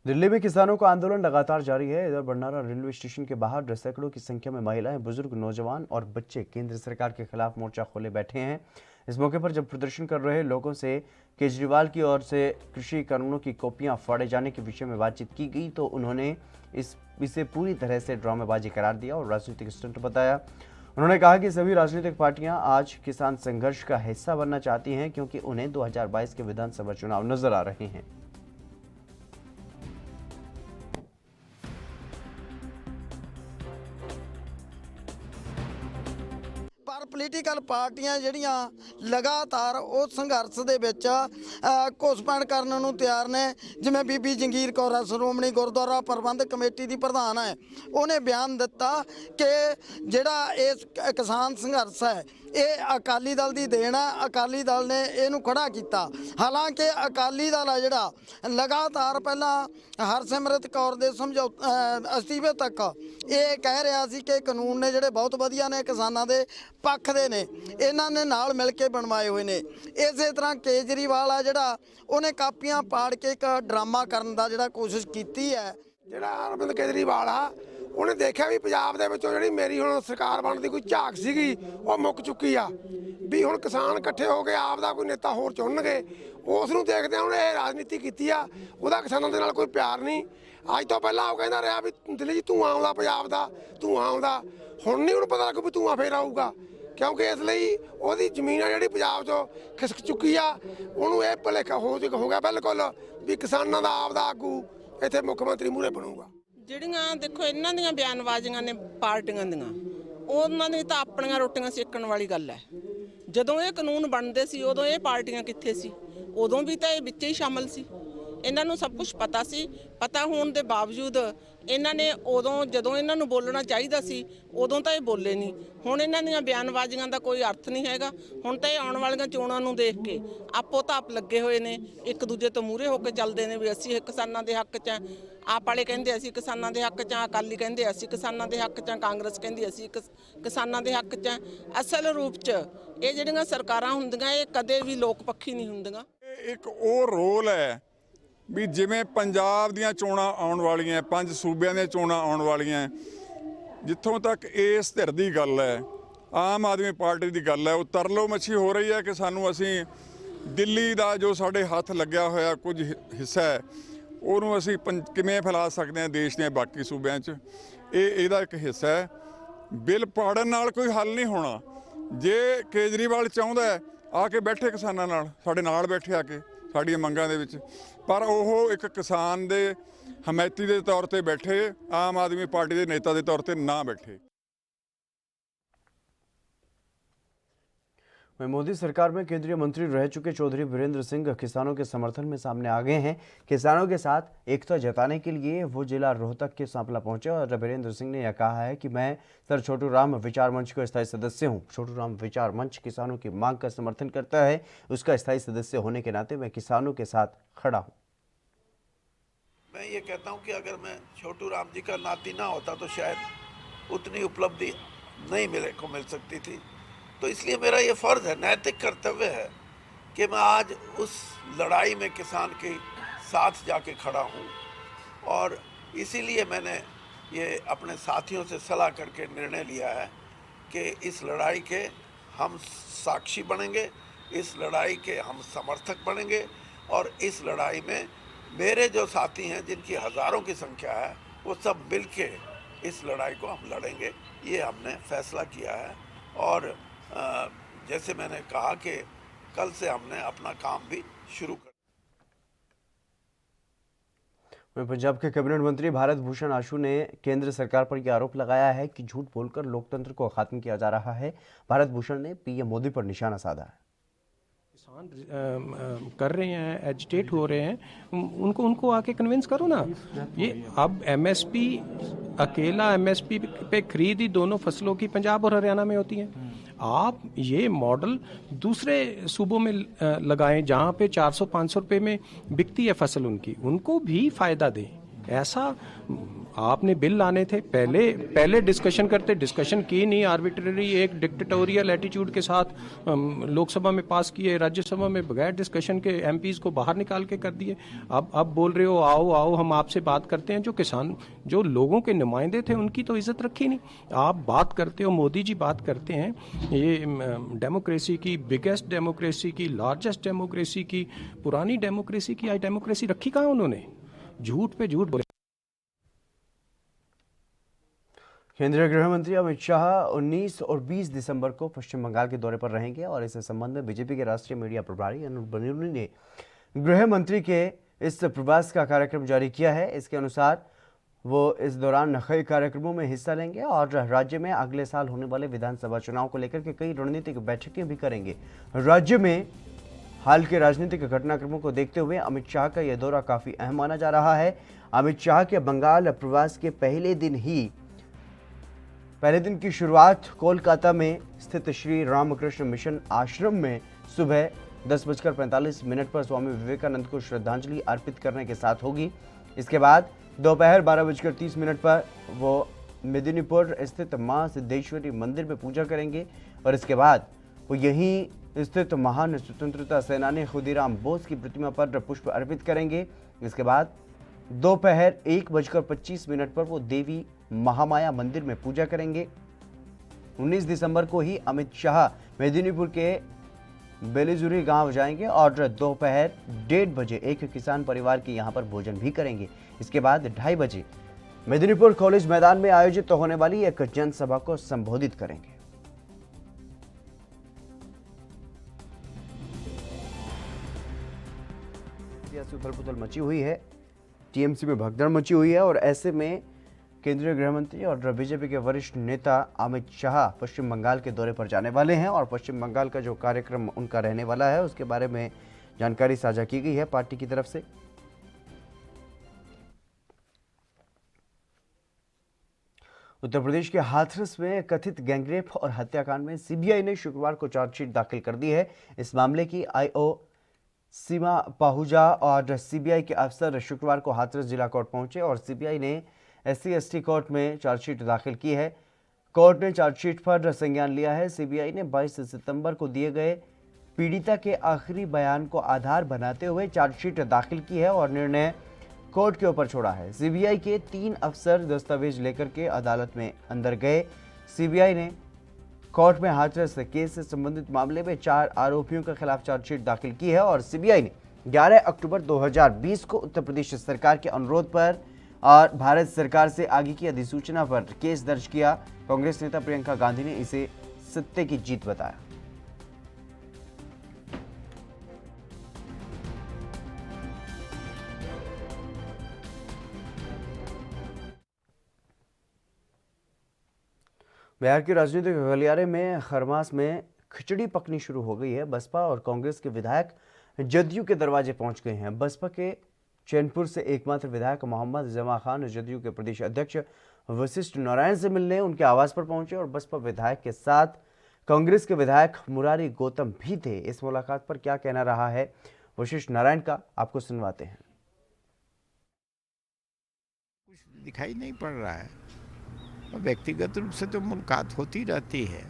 दिल्ली में किसानों का आंदोलन लगातार जारी है। इधर बंडारा रेलवे स्टेशन के बाहर सैकड़ों की संख्या में महिलाएं, बुजुर्ग, नौजवान और बच्चे केंद्र सरकार के खिलाफ मोर्चा खोले बैठे हैं। इस मौके पर जब प्रदर्शन कर रहे लोगों से केजरीवाल की ओर से कृषि कानूनों की कॉपियां फाड़े जाने के विषय में बातचीत की गई तो उन्होंने इसे पूरी तरह से ड्रामेबाजी करार दिया और राजनीतिक स्टंट बताया। उन्होंने कहा कि सभी राजनीतिक पार्टियां आज किसान संघर्ष का हिस्सा बनना चाहती हैं क्योंकि उन्हें 2022 के विधानसभा चुनाव नजर आ रहे हैं। पर ਪੋਲੀਟੀਕਲ ਪਾਰਟੀਆਂ ਜਿਹੜੀਆਂ ਲਗਾਤਾਰ ਉਹ ਸੰਘਰਸ਼ ਦੇ ਵਿੱਚ ਘੁਸਪੈਠ ਕਰਨ ਨੂੰ ਤਿਆਰ ਨੇ। ਜਿਵੇਂ ਬੀਬੀ ਜੰਗੀਰ ਕੌਰ ਸ਼੍ਰੋਮਣੀ ਗੁਰਦੁਆਰਾ ਪ੍ਰਬੰਧਕ ਕਮੇਟੀ ਦੀ ਪ੍ਰਧਾਨ ਹੈ, ਉਹਨੇ ਬਿਆਨ ਦਿੱਤਾ ਕਿ ਜਿਹੜਾ ਇਸ ਕਿਸਾਨ ਸੰਘਰਸ਼ ਹੈ ਇਹ ਅਕਾਲੀ ਦਲ ਦੀ ਦੇਣ ਹੈ, ਅਕਾਲੀ ਦਲ ਨੇ ਇਹਨੂੰ ਖੜਾ ਕੀਤਾ। ਹਾਲਾਂਕਿ ਅਕਾਲੀ ਦਲ ਆ ਜਿਹੜਾ ਲਗਾਤਾਰ ਪਹਿਲਾਂ ਹਰਸਿਮਰਤ ਕੌਰ ਦੇ ਅਸਤੀਫੇ ਤੱਕ ਇਹ ਕਹਿ ਰਿਹਾ ਸੀ ਕਿ ਕਾਨੂੰਨ ਨੇ ਜਿਹੜੇ ਬਹੁਤ ਵਧੀਆ ਨੇ, ਕਿਸਾਨਾਂ ਦੇ ਪੱਖ ਦੇ ਨੇ, ਇਹਨਾਂ ਨੇ ਨਾਲ ਮਿਲ ਕੇ ਬਣਵਾਏ ਹੋਏ ਨੇ। ਇਸੇ ਤਰ੍ਹਾਂ ਕੇਜਰੀਵਾਲ ਆ ਜਿਹੜਾ ਉਹਨੇ ਕਾਪੀਆਂ ਪਾੜ ਕੇ ਇੱਕ ਡਰਾਮਾ ਕਰਨ ਦਾ ਜਿਹੜਾ ਕੋਸ਼ਿਸ਼ ਕੀਤੀ ਹੈ। ਜਿਹੜਾ ਅਰਵਿੰਦ ਕੇਜਰੀਵਾਲ ਆ ਉਹਨੇ ਦੇਖਿਆ ਵੀ ਪੰਜਾਬ ਦੇ ਵਿੱਚੋਂ ਜਿਹੜੀ ਮੇਰੀ ਹੁਣ ਸਰਕਾਰ ਬਣਨ ਦੀ ਕੋਈ ਝਾਕ ਸੀਗੀ ਉਹ ਮੁੱਕ ਚੁੱਕੀ ਆ ਵੀ ਹੁਣ ਕਿਸਾਨ ਇਕੱਠੇ ਹੋ ਕੇ ਆਪ ਦਾ ਕੋਈ ਨੇਤਾ ਹੋਰ ਚੁਣਨਗੇ ਉਸ ਨੂੰ ਦੇਖਦੇ ਹੁਣ ਇਹ ਰਾਜਨੀਤੀ ਕੀਤੀ ਆ ਉਹਦਾ ਕਿਸਾਨਾਂ ਦੇ ਨਾਲ ਕੋਈ ਪਿਆਰ ਨਹੀਂ ਅੱਜ ਤੋਂ ਪਹਿਲਾਂ ਉਹ ਕਹਿੰਦਾ ਰਿਹਾ ਵੀ ਦਿੱਲੀ 'ਚ ਧੂੰਆਂ ਆਉਂਦਾ ਪੰਜਾਬ ਦਾ ਧੂੰਆਂ ਆਉਂਦਾ ਹੁਣ ਨਹੀਂ ਉਹਨੂੰ ਪਤਾ ਲੱਗੂ ਵੀ ਧੂੰਆਂ ਫੇਰ ਆਊਗਾ ਕਿਉਂਕਿ ਇਸ ਲਈ ਉਹਦੀ ਜ਼ਮੀਨ ਆ ਜਿਹੜੀ ਪੰਜਾਬ 'ਚੋਂ ਖਿਸਕ ਚੁੱਕੀ ਆ ਉਹਨੂੰ ਇਹ ਭੁਲੇਖਾ ਹੋ ਗਿਆ ਬਿਲਕੁਲ ਵੀ ਕਿਸਾਨਾਂ ਦਾ ਆਪ ਦਾ ਆਗੂ ਇੱਥੇ ਮੁੱਖ ਮੰਤਰੀ ਮੂਹਰੇ ਬਣੂਗਾ। ਜਿਹੜੀਆਂ ਦੇਖੋ ਇਹਨਾਂ ਦੀਆਂ ਬਿਆਨਬਾਜ਼ੀਆਂ ਨੇ ਪਾਰਟੀਆਂ ਦੀਆਂ ਉਹਨਾਂ ਦੀ ਤਾਂ ਆਪਣੀਆਂ ਰੋਟੀਆਂ ਸੇਕਣ ਵਾਲੀ ਗੱਲ ਹੈ। ਜਦੋਂ ਇਹ ਕਾਨੂੰਨ ਬਣਦੇ ਸੀ ਉਦੋਂ ਇਹ ਪਾਰਟੀਆਂ ਕਿੱਥੇ ਸੀ? ਉਦੋਂ ਵੀ ਤਾਂ ਇਹ ਵਿੱਚ ਹੀ ਸ਼ਾਮਲ ਸੀ। ਇਹਨਾਂ ਨੂੰ ਸਭ ਕੁਝ ਪਤਾ ਸੀ। ਪਤਾ ਹੋਣ ਦੇ ਬਾਵਜੂਦ ਇਹਨਾਂ ਨੇ ਉਦੋਂ ਜਦੋਂ ਇਹਨਾਂ ਨੂੰ ਬੋਲਣਾ ਚਾਹੀਦਾ ਸੀ ਉਦੋਂ ਤਾਂ ਇਹ ਬੋਲੇ ਨਹੀਂ। ਹੁਣ ਇਹਨਾਂ ਦੀਆਂ ਬਿਆਨਬਾਜ਼ੀਆਂ ਦਾ ਕੋਈ ਅਰਥ ਨਹੀਂ ਹੈਗਾ। ਹੁਣ ਤਾਂ ਇਹ ਆਉਣ ਵਾਲੀਆਂ ਚੋਣਾਂ ਨੂੰ ਦੇਖ ਕੇ ਆਪੋ ਤਾਂ ਆਪ ਲੱਗੇ ਹੋਏ ਨੇ, ਇੱਕ ਦੂਜੇ ਤੋਂ ਮੂਹਰੇ ਹੋ ਕੇ ਚੱਲਦੇ ਨੇ ਵੀ ਅਸੀਂ ਕਿਸਾਨਾਂ ਦੇ ਹੱਕ 'ਚ ਆ। ਆਪ ਵਾਲੇ ਕਹਿੰਦੇ ਅਸੀਂ ਕਿਸਾਨਾਂ ਦੇ ਹੱਕ 'ਚ ਆ, ਅਕਾਲੀ ਕਹਿੰਦੇ ਅਸੀਂ ਕਿਸਾਨਾਂ ਦੇ ਹੱਕ 'ਚ ਆ, ਕਾਂਗਰਸ ਕਹਿੰਦੀ ਅਸੀਂ ਕਿਸਾਨਾਂ ਦੇ ਹੱਕ 'ਚ ਆ। ਅਸਲ ਰੂਪ 'ਚ ਇਹ ਜਿਹੜੀਆਂ ਸਰਕਾਰਾਂ ਹੁੰਦੀਆਂ ਇਹ ਕਦੇ ਵੀ ਲੋਕ ਪੱਖੀ ਨਹੀਂ ਹੁੰਦੀਆਂ। ਇੱਕ ਉਹ ਰੋਲ ਹੈ ਵੀ ਜਿਵੇਂ ਪੰਜਾਬ ਦੀਆਂ ਚੋਣਾਂ ਆਉਣ ਵਾਲੀਆਂ 5 ਸੂਬਿਆਂ ਦੀਆਂ ਚੋਣਾਂ ਆਉਣ ਵਾਲੀਆਂ ਜਿੱਥੋਂ ਤੱਕ ਇਸ ਧਿਰ ਦੀ ਗੱਲ ਹੈ ਆਮ ਆਦਮੀ ਪਾਰਟੀ ਦੀ ਗੱਲ ਹੈ ਉਹ ਤਰਲੋ ਮੱਛੀ ਹੋ ਰਹੀ ਹੈ ਕਿ ਸਾਨੂੰ ਅਸੀਂ ਦਿੱਲੀ ਦਾ ਜੋ ਸਾਡੇ ਹੱਥ ਲੱਗਿਆ ਹੋਇਆ ਕੁਝ ਹਿੱਸਾ ਹੈ ਉਹਨੂੰ ਅਸੀਂ ਕਿਵੇਂ ਫੈਲਾ ਸਕਦੇ ਹਾਂ ਦੇਸ਼ ਦੇ ਬਾਕੀ ਸੂਬਿਆਂ 'ਚ। ਇਹਦਾ ਇੱਕ ਹਿੱਸਾ ਹੈ। ਬਿੱਲ ਪਾੜਨ ਨਾਲ ਕੋਈ ਹੱਲ ਨਹੀਂ ਹੋਣਾ। ਜੇ ਕੇਜਰੀਵਾਲ ਚਾਹੁੰਦਾ ਆ ਕੇ ਬੈਠੇ ਕਿਸਾਨਾਂ ਨਾਲ, ਸਾਡੇ ਨਾਲ ਬੈਠੇ ਆ ਕੇ ਸਾਡੀਆਂ ਮੰਗਾਂ ਦੇ ਵਿੱਚ, ਪਰ ਉਹ ਇੱਕ ਕਿਸਾਨ ਦੇ ਹਮਾਇਤੀ ਦੇ ਤੌਰ ਤੇ ਬੈਠੇ, ਆਮ ਆਦਮੀ ਪਾਰਟੀ ਦੇ नेता ਦੇ तौर पे ना बैठे। मोदी सरकार में केंद्रीय मंत्री रह चुके चौधरी वीरेंद्र सिंह किसानों के समर्थन में सामने आ गए हैं। किसानों के साथ एकता जताने के लिए वो जिला रोहतक के सांपला पहुंचे और वीरेंद्र सिंह ने यह कहा है कि मैं सर छोटू राम विचार मंच का स्थायी सदस्य हूं। छोटू राम विचार मंच किसानों की मांग का समर्थन करता है। उसका स्थायी सदस्य होने के नाते मैं किसानों के साथ खड़ा हूँ। मैं ये कहता हूँ कि अगर मैं छोटू राम जी का नाती ना होता तो शायद उतनी उपलब्धि नहीं मिल सकती थी। तो इसलिए मेरा ये फ़र्ज़ है, नैतिक कर्तव्य है कि मैं आज उस लड़ाई में किसान के साथ जाके खड़ा हूँ। और इसीलिए मैंने ये अपने साथियों से सलाह करके निर्णय लिया है कि इस लड़ाई के हम साक्षी बनेंगे, इस लड़ाई के हम समर्थक बनेंगे और इस लड़ाई में मेरे जो साथी हैं जिनकी हज़ारों की संख्या है वो सब मिल के इस लड़ाई को हम लड़ेंगे। ये हमने फैसला किया है। और जैसे मैंने कहा कि कल से हमने अपना काम भी शुरू कर। पंजाब के कैबिनेट मंत्री भारत भूषण आशु ने केंद्र सरकार पर यह आरोप लगाया है कि झूठ बोलकर लोकतंत्र को खत्म किया जा रहा है। भारत भूषण ने पीएम मोदी पर निशाना साधा है। किसान कर रहे हैं, एजिटेट हो रहे हैं, उनको आके कन्विंस करो ना। ये अब एमएसपी, अकेला एमएसपी पे खरीद ही दोनों फसलों की पंजाब और हरियाणा में होती है। आप ये मॉडल दूसरे सूबों में लगाएं जहां पे 400-500 रुपए में बिकती है फसल उनकी, उनको भी फायदा दें। ऐसा आपने बिल लाने थे, पहले डिस्कशन करते, डिस्कशन की नहीं, आर्बिट्रेरी एक डिक्टेटोरियल एटीट्यूड के साथ लोकसभा में पास किए, राज्यसभा में बगैर डिस्कशन के एमपीज को बाहर निकाल के कर दिए। अब बोल रहे हो आओ हम आपसे बात करते हैं। जो किसान, जो लोगों के नुमाइंदे थे उनकी तो इज्जत रखी नहीं। आप बात करते हो, मोदी जी बात करते हैं ये डेमोक्रेसी की, बिगेस्ट डेमोक्रेसी की, लार्जेस्ट डेमोक्रेसी की, पुरानी डेमोक्रेसी की, आज डेमोक्रेसी रखी कहाँ उन्होंने? झूठ पे झूठ बोले। केंद्रीय गृह मंत्री अमित शाह 19 और 20 दिसंबर को पश्चिम बंगाल के दौरे पर रहेंगे और इस संबंध में बीजेपी के राष्ट्रीय मीडिया प्रभारी अनिल बलूनी ने गृह मंत्री के इस प्रवास का कार्यक्रम जारी किया है। इसके अनुसार वो इस दौरान कई कार्यक्रमों में हिस्सा लेंगे और राज्य में अगले साल होने वाले विधानसभा चुनाव को लेकर के कई रणनीतिक बैठकें भी करेंगे। राज्य में हाल के राजनीतिक घटनाक्रमों को देखते हुए अमित शाह का यह दौरा काफी अहम माना जा रहा है। अमित शाह के बंगाल प्रवास के पहले दिन की शुरुआत कोलकाता में स्थित श्री रामकृष्ण मिशन आश्रम में सुबह 10:45 पर स्वामी विवेकानंद को श्रद्धांजलि अर्पित करने के साथ होगी। इसके बाद दोपहर 12:30 पर वो मेदिनीपुर स्थित मां सिद्धेश्वरी मंदिर में पूजा करेंगे और इसके बाद वो यहीं स्थित महान स्वतंत्रता सेनानी खुदीराम बोस की प्रतिमा पर पुष्प अर्पित करेंगे। इसके बाद दोपहर 1:25 पर वो देवी महामाया मंदिर में पूजा करेंगे। 19 दिसंबर को ही अमित शाह मेदिनीपुर के बेलीजुरी गांव जाएंगे और दोपहर 1:30 बजे एक किसान परिवार के यहां पर भोजन भी करेंगे। इसके बाद 2:30 बजे मेदिनीपुर कॉलेज मैदान में आयोजित होने वाली एक जनसभा को संबोधित करेंगे। उथल पुथल मची हुई है, टीएमसी में भगदड़ मची हुई है और ऐसे में केंद्रीय गृह मंत्री और बीजेपी के वरिष्ठ नेता अमित शाह पश्चिम बंगाल के दौरे पर जाने वाले हैं और पश्चिम बंगाल का जो कार्यक्रम उनका रहने वाला है उसके बारे में जानकारी साझा की गई है पार्टी की तरफ से। उत्तर प्रदेश के हाथरस में कथित गैंगरेप और हत्याकांड में सीबीआई ने शुक्रवार को चार्जशीट दाखिल कर दी है। इस मामले की आईओ सीमा पाहुजा और सीबीआई के अफसर शुक्रवार को हाथरस जिला कोर्ट पहुंचे और सीबीआई ने SC/ST कोर्ट में चार्जशीट दाखिल की है। कोर्ट ने चार्जशीट पर संज्ञान लिया है। सीबीआई ने 22 सितंबर को दिए गए पीड़िता के आखिरी बयान को आधार बनाते हुए चार्जशीट दाखिल की है और निर्णय कोर्ट के ऊपर छोड़ा है। सीबीआई के 3 अफसर दस्तावेज लेकर के अदालत में अंदर गए। सीबीआई ने कोर्ट में हाथरस केस से संबंधित मामले में 4 आरोपियों के खिलाफ चार्जशीट दाखिल की है और सीबीआई ने 11 अक्टूबर 2020 को उत्तर प्रदेश सरकार के अनुरोध पर और भारत सरकार से आगे की अधिसूचना पर केस दर्ज किया। कांग्रेस नेता प्रियंका गांधी ने इसे सत्य की जीत बताया। बिहार के राजनीतिक गलियारे में खरमास में खिचड़ी पकनी शुरू हो गई है। बसपा और कांग्रेस के विधायक जदयू के दरवाजे पहुंच गए हैं। बसपा के चैनपुर से एकमात्र विधायक मोहम्मद जमा खान जदयू के प्रदेश अध्यक्ष वशिष्ठ नारायण से मिलने उनके आवास पर पहुंचे और बसपा विधायक के साथ कांग्रेस के विधायक मुरारी गौतम भी थे। इस मुलाकात पर क्या कहना रहा है वशिष्ठ नारायण का, आपको सुनवाते हैं। कुछ दिखाई नहीं पड़ रहा है और व्यक्तिगत रूप से तो मुलाकात होती रहती है,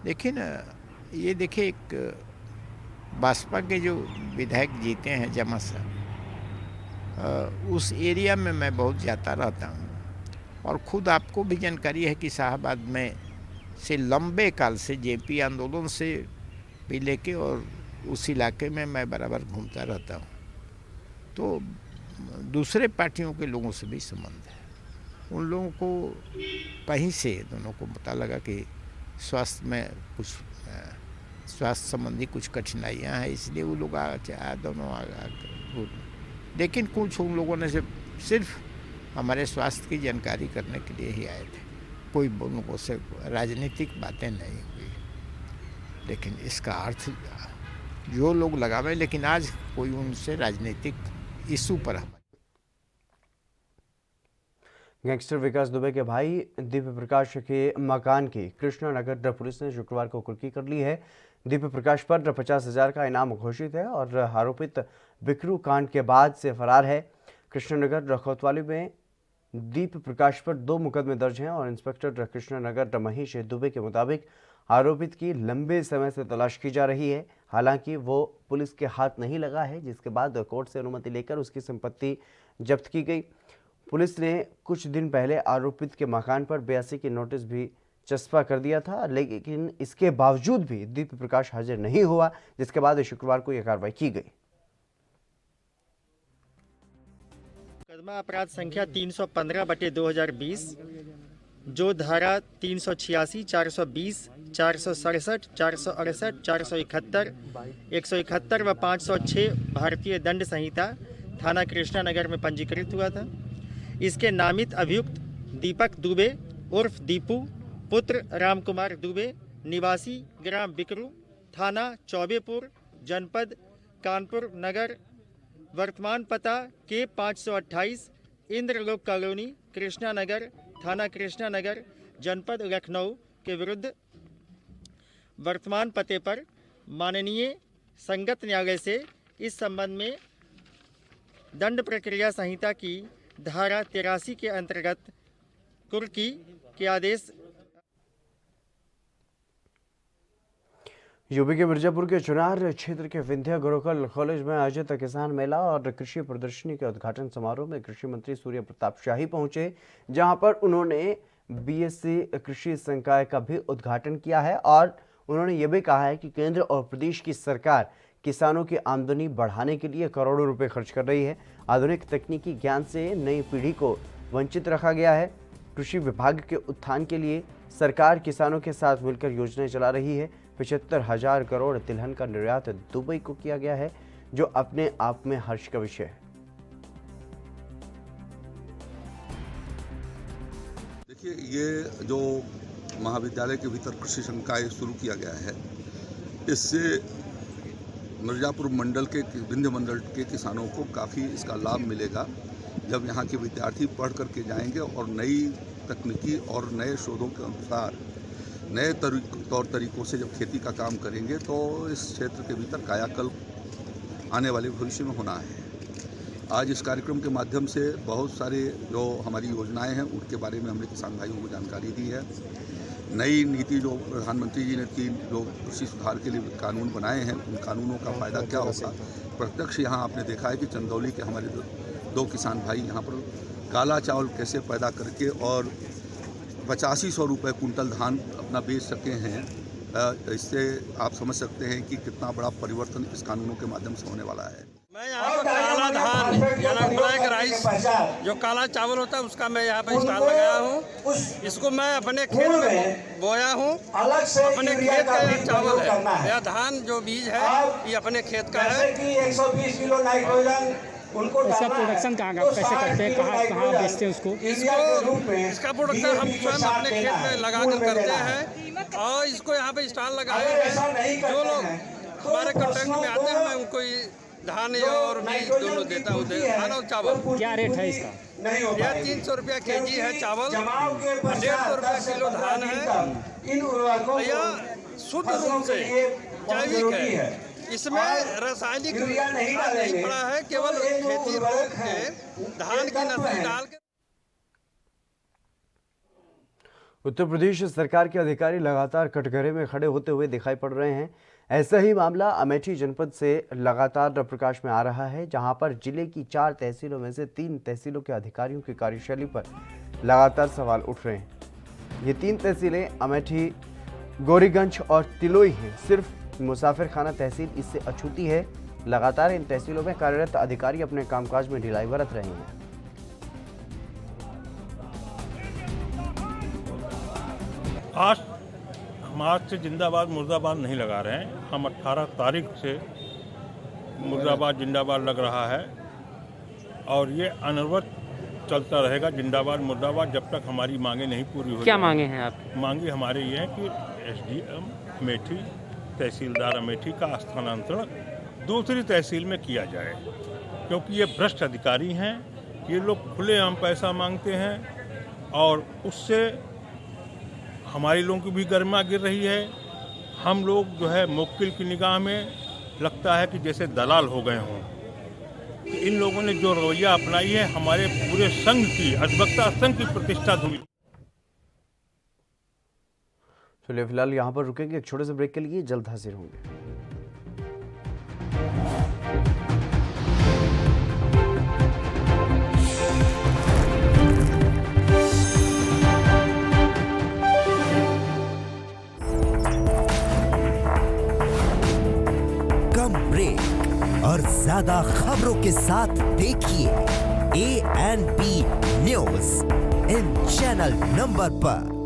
लेकिन ये देखिए एक बसपा के जो विधायक जीते हैं जमा साहब, उस एरिया में मैं बहुत जाता रहता हूँ और ख़ुद आपको भी जानकारी है कि शाहबाद में से लंबे काल से जेपी आंदोलन से भी लेके और उस इलाके में मैं बराबर घूमता रहता हूँ, तो दूसरे पार्टियों के लोगों से भी संबंध है। उन लोगों को कहीं से दोनों को पता लगा कि स्वास्थ्य में कुछ स्वास्थ्य संबंधी कुछ कठिनाइयाँ हैं, इसलिए वो लोग दोनों लेकिन कुछ उन लोगों ने सिर्फ हमारे स्वास्थ्य की जानकारी करने के लिए ही आए थे। कोई उन लोगों से राजनीतिक बातें नहीं हुई, लेकिन इसका अर्थ जो लोग लगावे, लेकिन आज कोई उनसे राजनीतिक इशू पर गैंगस्टर विकास दुबे के भाई दिव्य प्रकाश के मकान की कृष्णा नगर पुलिस ने शुक्रवार को कुर्की कर ली है। दिव्य प्रकाश पर 50,000 का इनाम घोषित है और आरोपित बिकरू कांड के बाद से फरार है। कृष्णनगर कोतवाली में दीप प्रकाश पर 2 मुकदमे दर्ज हैं और इंस्पेक्टर कृष्णनगर महेश दुबे के मुताबिक आरोपित की लंबे समय से तलाश की जा रही है। हालांकि वो पुलिस के हाथ नहीं लगा है, जिसके बाद कोर्ट से अनुमति लेकर उसकी संपत्ति जब्त की गई। पुलिस ने कुछ दिन पहले आरोपित के मकान पर 82 की नोटिस भी चस्पा कर दिया था, लेकिन इसके बावजूद भी दीप प्रकाश हाजिर नहीं हुआ, जिसके बाद शुक्रवार को यह कार्रवाई की गई। मुकदमा अपराध संख्या 315/2020 जो धारा 386, 420, 467, 468, 471, 171 व 506 भारतीय दंड संहिता थाना कृष्णा नगर में पंजीकृत हुआ था। इसके नामित अभियुक्त दीपक दुबे उर्फ दीपू पुत्र रामकुमार दुबे निवासी ग्राम बिकरू थाना चौबेपुर जनपद कानपुर नगर वर्तमान पता के 528 इंद्रलोक कॉलोनी कृष्णा नगर थाना कृष्णा नगर जनपद लखनऊ के विरुद्ध वर्तमान पते पर माननीय संगत न्यायालय से इस संबंध में दंड प्रक्रिया संहिता की धारा 83 के अंतर्गत कुर्की के आदेश। यूपी के मिर्जापुर के चुनार क्षेत्र के विंध्या गुरुकुल कॉलेज में आयोजित किसान मेला और कृषि प्रदर्शनी के उद्घाटन समारोह में कृषि मंत्री सूर्य प्रताप शाही पहुंचे, जहां पर उन्होंने बीएससी कृषि संकाय का भी उद्घाटन किया है और उन्होंने ये भी कहा है कि केंद्र और प्रदेश की सरकार किसानों की आमदनी बढ़ाने के लिए करोड़ों रुपए खर्च कर रही है। आधुनिक तकनीकी ज्ञान से नई पीढ़ी को वंचित रखा गया है। कृषि विभाग के उत्थान के लिए सरकार किसानों के साथ मिलकर योजनाएं चला रही है। 75,000 करोड़ तिलहन का निर्यात दुबई को किया गया है, जो अपने आप में हर्ष का विषय है। देखिए, ये जो महाविद्यालय के भीतर कृषि संकाय शुरू किया गया है, इससे मिर्जापुर मंडल के विंध्य मंडल के किसानों को काफ़ी इसका लाभ मिलेगा। जब यहाँ के विद्यार्थी पढ़ करके जाएंगे और नई तकनीकी और नए शोधों के अनुसार नए तौर तरीकों से जब खेती का काम करेंगे तो इस क्षेत्र के भीतर कायाकल्प आने वाले भविष्य में होना है। आज इस कार्यक्रम के माध्यम से बहुत सारे जो हमारी योजनाएं हैं उनके बारे में हमने किसान भाइयों को जानकारी दी है। नई नीति जो प्रधानमंत्री जी ने 3 जो कृषि सुधार के लिए कानून बनाए हैं, उन कानूनों का फ़ायदा क्या होगा प्रत्यक्ष यहाँ आपने देखा है कि चंदौली के हमारे 2 किसान भाई यहाँ पर काला चावल कैसे पैदा करके और 8500 रुपये कुंटल धान अपना बेच सके हैं। इससे आप समझ सकते हैं कि कितना बड़ा परिवर्तन इस कानूनों के माध्यम से होने वाला है। मैं यहाँ पर काला धान यानी ब्लैक राइस जो काला चावल होता है उसका मैं यहाँ पर स्टॉल लगाया हूँ। इसको मैं अपने खेत में बोया हूँ। अपने खेत का यह चावल है, यह धान जो बीज है ये अपने खेत का है। 120 किलो नाइट्रोजन इसका प्रोडक्शन कहाँ कैसे करते हैं, कहाँ बेचते हैं उसको? इसका प्रोडक्शन हम स्वयं अपने खेत में लगा कर करते हैं और इसको यहाँ पे स्टॉल लगाए हैं। जो लोग हमारे कॉन्टैक्ट में आते हैं मैं उनको धान और बीज दोनों देता हूँ, धान और चावल। क्या रेट है इसका? यह 300 रुपया केजी है चावल, 150 रुपया किलो धान है। यह शुद्ध रूप से जैविक है, इसमें रासायनिक खाद नहीं पड़ा है, केवल खेती रोक के धान की नस्ल डाल के। उत्तर प्रदेश सरकार के अधिकारी लगातार कटघरे में खड़े होते हुए दिखाई पड़ रहे हैं। ऐसा ही मामला अमेठी जनपद से लगातार प्रकाश में आ रहा है, जहां पर जिले की 4 तहसीलों में से 3 तहसीलों के अधिकारियों की कार्यशैली पर लगातार सवाल उठ रहे हैं। ये 3 तहसीलें अमेठी, गौरीगंज और तिलोई हैं। सिर्फ मुसाफिर खाना तहसील इससे अछूती है। लगातार इन तहसीलों में कार्यरत अधिकारी अपने कामकाज में ढिलाई बरत रहे हैं। हम आज से जिंदाबाद मुर्दाबाद नहीं लगा रहे हैं। हम 18 तारीख से मुर्दाबाद जिंदाबाद लग रहा है और ये अनवरत चलता रहेगा जिंदाबाद मुर्दाबाद जब तक हमारी मांगे नहीं पूरी हो। क्या मांगे हैं आप? मांगे हमारे ये हैं कि एसडीएम अमेठी, तहसीलदार अमेठी का स्थानांतरण दूसरी तहसील में किया जाए, क्योंकि ये भ्रष्ट अधिकारी हैं। ये लोग खुलेआम पैसा मांगते हैं और उससे हमारे लोगों की भी गरिमा गिर रही है। हम लोग जो है मुवक्किल की निगाह में लगता है कि जैसे दलाल हो गए हों। इन लोगों ने जो रवैया अपनाई है हमारे पूरे संघ की, अधिवक्ता संघ की प्रतिष्ठा धूमिल। चलिए फिलहाल यहाँ पर रुकेंगे, एक छोटे से ब्रेक के लिए जल्द हाजिर होंगे। कम ब्रेक और ज्यादा खबरों के साथ देखिए ANP news in channel number पर।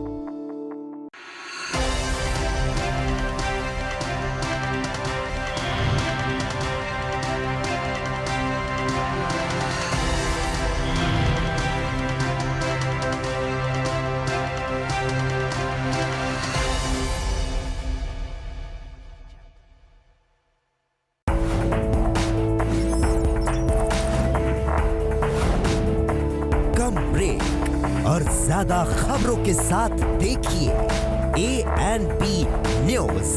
और ज्यादा खबरों के साथ देखिए ANP news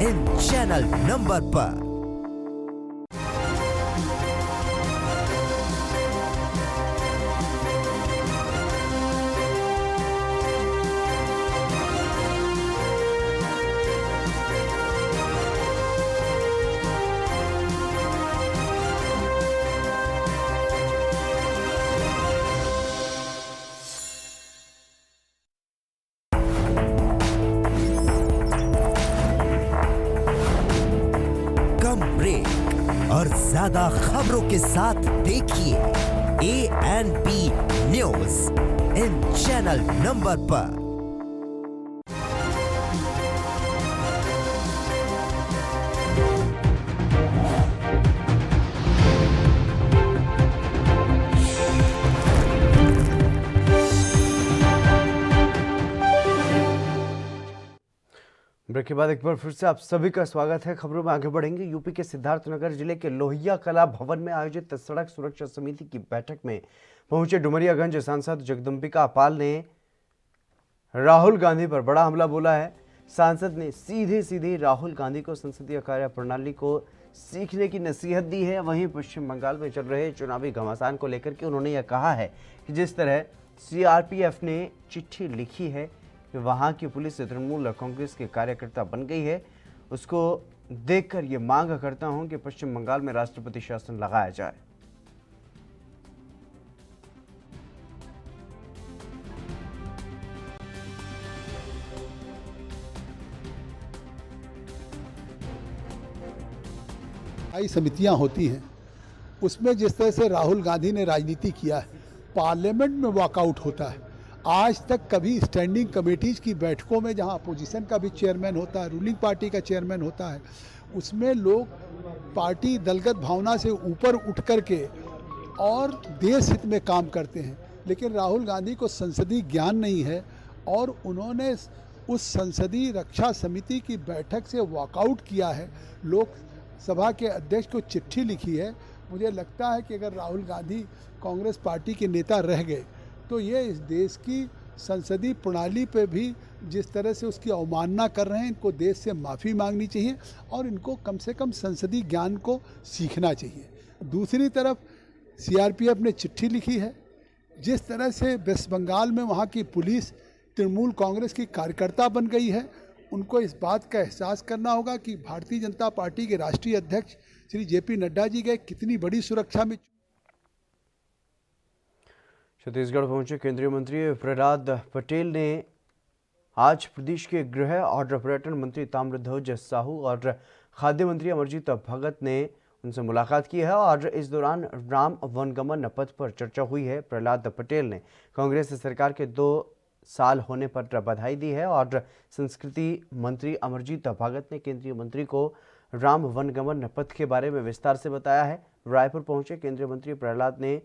in channel number पर। ज्यादा खबरों के साथ देखिए ANP news in channel number पर। ब्रेक के बाद एक बार फिर से आप सभी का स्वागत है। खबरों में आगे बढ़ेंगे। यूपी के सिद्धार्थनगर जिले के लोहिया कला भवन में आयोजित सड़क सुरक्षा समिति की बैठक में पहुंचे डुमरियागंज सांसद जगदम्बिका पाल ने राहुल गांधी पर बड़ा हमला बोला है। सांसद ने सीधे सीधे राहुल गांधी को संसदीय कार्य प्रणाली को सीखने की नसीहत दी है। वहीं पश्चिम बंगाल में चल रहे चुनावी घमासान को लेकर के उन्होंने यह कहा है कि जिस तरह CRPF ने चिट्ठी लिखी है कि वहां की पुलिस तृणमूल कांग्रेस के कार्यकर्ता बन गई है, उसको देखकर ये मांग करता हूं कि पश्चिम बंगाल में राष्ट्रपति शासन लगाया जाए। कई समितियां होती हैं, उसमें जिस तरह से राहुल गांधी ने राजनीति किया है, पार्लियामेंट में वॉकआउट होता है। आज तक कभी स्टैंडिंग कमेटीज की बैठकों में जहां अपोजिशन का भी चेयरमैन होता है, रूलिंग पार्टी का चेयरमैन होता है, उसमें लोग पार्टी दलगत भावना से ऊपर उठ कर के और देश हित में काम करते हैं। लेकिन राहुल गांधी को संसदीय ज्ञान नहीं है और उन्होंने उस संसदीय रक्षा समिति की बैठक से वॉकआउट किया है। लोकसभा के अध्यक्ष को चिट्ठी लिखी है। मुझे लगता है कि अगर राहुल गांधी कांग्रेस पार्टी के नेता रह गए तो ये इस देश की संसदीय प्रणाली पे भी जिस तरह से उसकी अवमानना कर रहे हैं, इनको देश से माफ़ी मांगनी चाहिए और इनको कम से कम संसदीय ज्ञान को सीखना चाहिए। दूसरी तरफ CRPF ने चिट्ठी लिखी है। जिस तरह से वेस्ट बंगाल में वहाँ की पुलिस तृणमूल कांग्रेस की कार्यकर्ता बन गई है, उनको इस बात का एहसास करना होगा कि भारतीय जनता पार्टी के राष्ट्रीय अध्यक्ष श्री JP नड्डा जी गए कितनी बड़ी सुरक्षा में। छत्तीसगढ़ पहुंचे केंद्रीय मंत्री प्रहलाद पटेल ने आज प्रदेश के गृह और पर्यटन मंत्री ताम्रध्वज साहू और खाद्य मंत्री अमरजीत भगत ने उनसे मुलाकात की है और इस दौरान राम वनगमन पथ पर चर्चा हुई है। प्रहलाद पटेल ने कांग्रेस सरकार के 2 साल होने पर बधाई दी है और संस्कृति मंत्री अमरजीत भगत ने केंद्रीय मंत्री को राम वनगमन पथ के बारे में विस्तार से बताया है। रायपुर पहुंचे केंद्रीय मंत्री प्रहलाद ने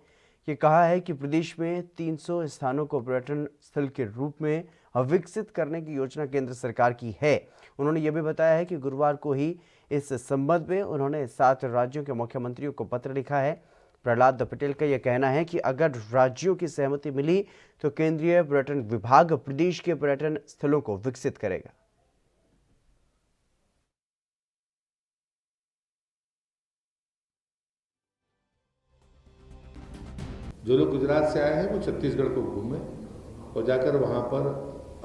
ये कहा है कि प्रदेश में 300 स्थानों को पर्यटन स्थल के रूप में विकसित करने की योजना केंद्र सरकार की है। उन्होंने ये भी बताया है कि गुरुवार को ही इस संबंध में उन्होंने 7 राज्यों के मुख्यमंत्रियों को पत्र लिखा है। प्रहलाद पटेल का यह कहना है कि अगर राज्यों की सहमति मिली तो केंद्रीय पर्यटन विभाग प्रदेश के पर्यटन स्थलों को विकसित करेगा। जो लोग गुजरात से आए हैं वो छत्तीसगढ़ को घूमें और जाकर वहाँ पर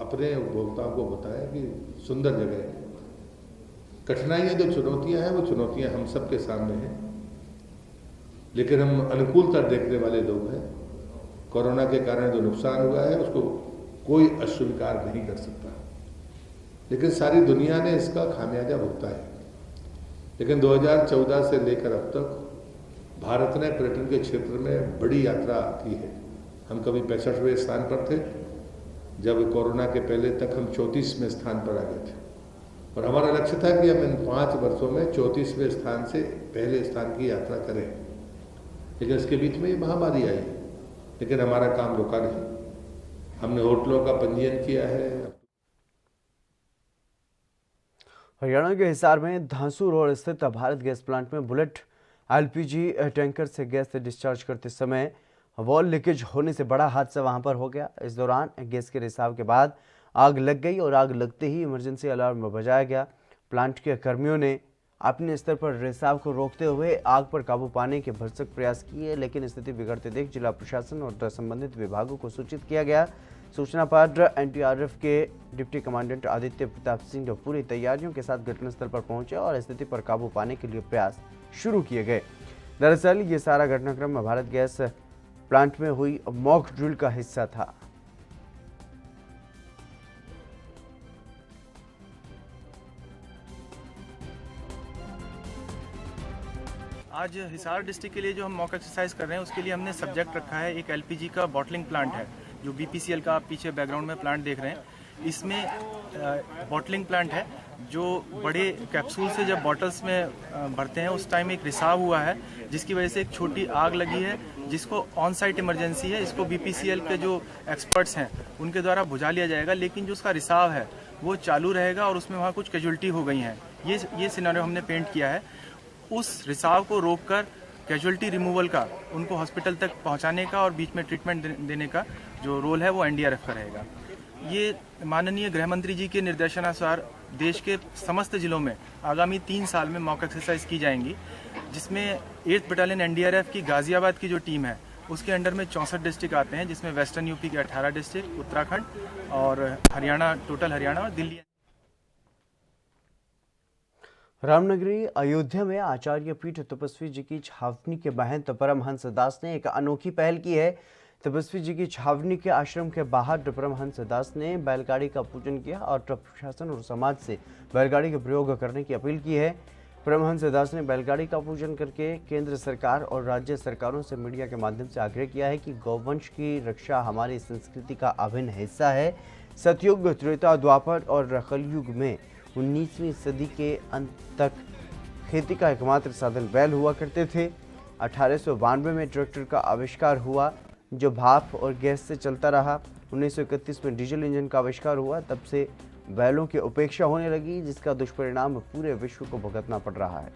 अपने उपभोक्ताओं को बताएं कि सुंदर जगह है। कठिनाइयाँ जो चुनौतियाँ हैं वो चुनौतियाँ हम सबके सामने हैं, लेकिन हम अनुकूलता देखने वाले लोग हैं। कोरोना के कारण जो नुकसान हुआ है उसको कोई अस्वीकार नहीं कर सकता, लेकिन सारी दुनिया ने इसका खामियाजा भुगता है। लेकिन 2014 से लेकर अब तक भारत ने पर्यटन के क्षेत्र में बड़ी यात्रा की है। हम कभी 65वें स्थान पर थे, जब कोरोना के पहले तक हम 34वें स्थान पर आ गए थे और हमारा लक्ष्य था कि हम इन 5 वर्षों में 34वें स्थान से पहले स्थान की यात्रा करें। लेकिन इसके बीच में ये महामारी आई, लेकिन हमारा काम रुका नहीं। हमने होटलों का पंजीयन किया है। हरियाणा के हिसार में धांसू रोड स्थित भारत गैस प्लांट में बुलेट LPG टैंकर से गैस डिस्चार्ज करते समय वॉल लीकेज होने से बड़ा हादसा वहां पर हो गया। इस दौरान गैस के रिसाव के बाद आग लग गई और आग लगते ही इमरजेंसी अलार्म बजाया गया। प्लांट के कर्मियों ने अपने स्तर पर रिसाव को रोकते हुए आग पर काबू पाने के भरसक प्रयास किए, लेकिन स्थिति बिगड़ते देख जिला प्रशासन और संबंधित विभागों को सूचित किया गया। सूचना पर NDRF के डिप्टी कमांडेंट आदित्य प्रताप सिंह पूरी तैयारियों के साथ घटनास्थल पर पहुंचे और स्थिति पर काबू पाने के लिए प्रयास शुरू किए गए। दरअसल ये सारा घटनाक्रम भारत गैस प्लांट में हुई मॉक ड्रिल का हिस्सा था। आज हिसार डिस्ट्रिक्ट के लिए जो हम मॉक एक्सरसाइज कर रहे हैं उसके लिए हमने सब्जेक्ट रखा है एक एलपीजी का बॉटलिंग प्लांट है, जो बीपीसीएल का आप पीछे बैकग्राउंड में प्लांट देख रहे हैं। इसमें बॉटलिंग प्लांट है जो बड़े कैप्सूल से जब बॉटल्स में भरते हैं उस टाइम एक रिसाव हुआ है, जिसकी वजह से एक छोटी आग लगी है, जिसको ऑन साइट इमरजेंसी है। इसको बीपीसीएल के जो एक्सपर्ट्स हैं उनके द्वारा बुझा लिया जाएगा, लेकिन जो उसका रिसाव है वो चालू रहेगा और उसमें वहाँ कुछ कैजुअल्टी हो गई हैं। ये सिनेरियो हमने पेंट किया है। उस रिसाव को रोककर कैजुअल्टी रिमूवल का, उनको हॉस्पिटल तक पहुंचाने का और बीच में ट्रीटमेंट देने का जो रोल है वो एनडीआरएफ का रहेगा। ये माननीय गृह मंत्री जी के निर्देशानुसार देश के समस्त जिलों में आगामी 3 साल में मॉक एक्सरसाइज की जाएंगी, जिसमें 8th बटालियन एनडीआरएफ की गाजियाबाद की जो टीम है उसके अंडर में 64 डिस्ट्रिक्ट आते हैं, जिसमें वेस्टर्न यूपी के 18 डिस्ट्रिक्ट, उत्तराखंड और हरियाणा, टोटल हरियाणा और दिल्ली। रामनगरी अयोध्या में आचार्य पीठ तपस्वी जी की छावनी के महंत परमहंस दास ने एक अनोखी पहल की है। तपस्वी जी की छावनी के आश्रम के बाहर परमहंस दास ने बैलगाड़ी का पूजन किया और प्रशासन और समाज से बैलगाड़ी का प्रयोग करने की अपील की है। परमहंस दास ने बैलगाड़ी का पूजन करके केंद्र सरकार और राज्य सरकारों से मीडिया के माध्यम से आग्रह किया है कि गौवंश की रक्षा हमारी संस्कृति का अभिन्न हिस्सा है। सतयुग, त्रेता, द्वापर और कलयुग में 19वीं सदी के अंत तक खेती का एकमात्र साधन बैल हुआ करते थे। 1892 में ट्रैक्टर का आविष्कार हुआ जो भाप और गैस से चलता रहा। 1931 में डीजल इंजन का आविष्कार हुआ, तब से बैलों की उपेक्षा होने लगी, जिसका दुष्परिणाम पूरे विश्व को भुगतना पड़ रहा है।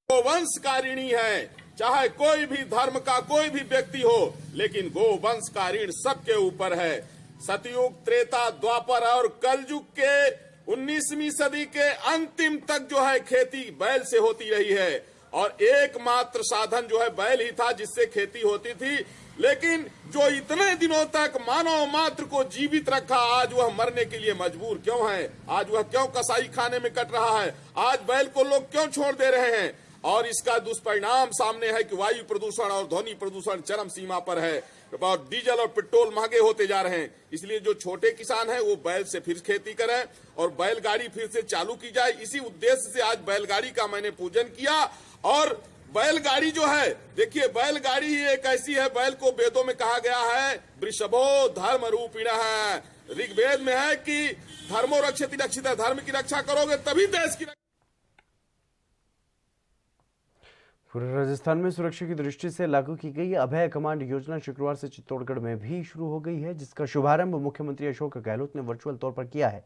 गोवंश का ऋणी है, चाहे कोई भी धर्म का कोई भी व्यक्ति हो, लेकिन गोवंश का ऋण सबके ऊपर है। सतयुग, त्रेता, द्वापर और कलयुग के 19वीं सदी के अंतिम तक जो है खेती बैल से होती रही है और एकमात्र साधन जो है बैल ही था जिससे खेती होती थी। लेकिन जो इतने दिनों तक मानव मात्र को जीवित रखा, आज वह मरने के लिए मजबूर क्यों है? आज वह क्यों कसाई खाने में कट रहा है? आज बैल को लोग क्यों छोड़ दे रहे हैं? और इसका दुष्परिणाम सामने है कि वायु प्रदूषण और ध्वनि प्रदूषण चरम सीमा पर है और डीजल और पेट्रोल महंगे होते जा रहे हैं। इसलिए जो छोटे किसान हैं वो बैल से फिर खेती करें और बैलगाड़ी फिर से चालू की जाए। इसी उद्देश्य से आज बैलगाड़ी का मैंने पूजन किया। और बैलगाड़ी जो है, देखिए बैलगाड़ी ही एक ऐसी है, बैल को वेदों में कहा गया है वृषभो धर्म रूपिणः है। ऋग्वेद में है कि धर्मो रक्षति रक्षिता, धर्म की रक्षा करोगे तभी देश की। पूरे राजस्थान में सुरक्षा की दृष्टि से लागू की गई अभय कमांड योजना शुक्रवार से चित्तौड़गढ़ में भी शुरू हो गई है, जिसका शुभारंभ मुख्यमंत्री अशोक गहलोत ने वर्चुअल तौर पर किया है।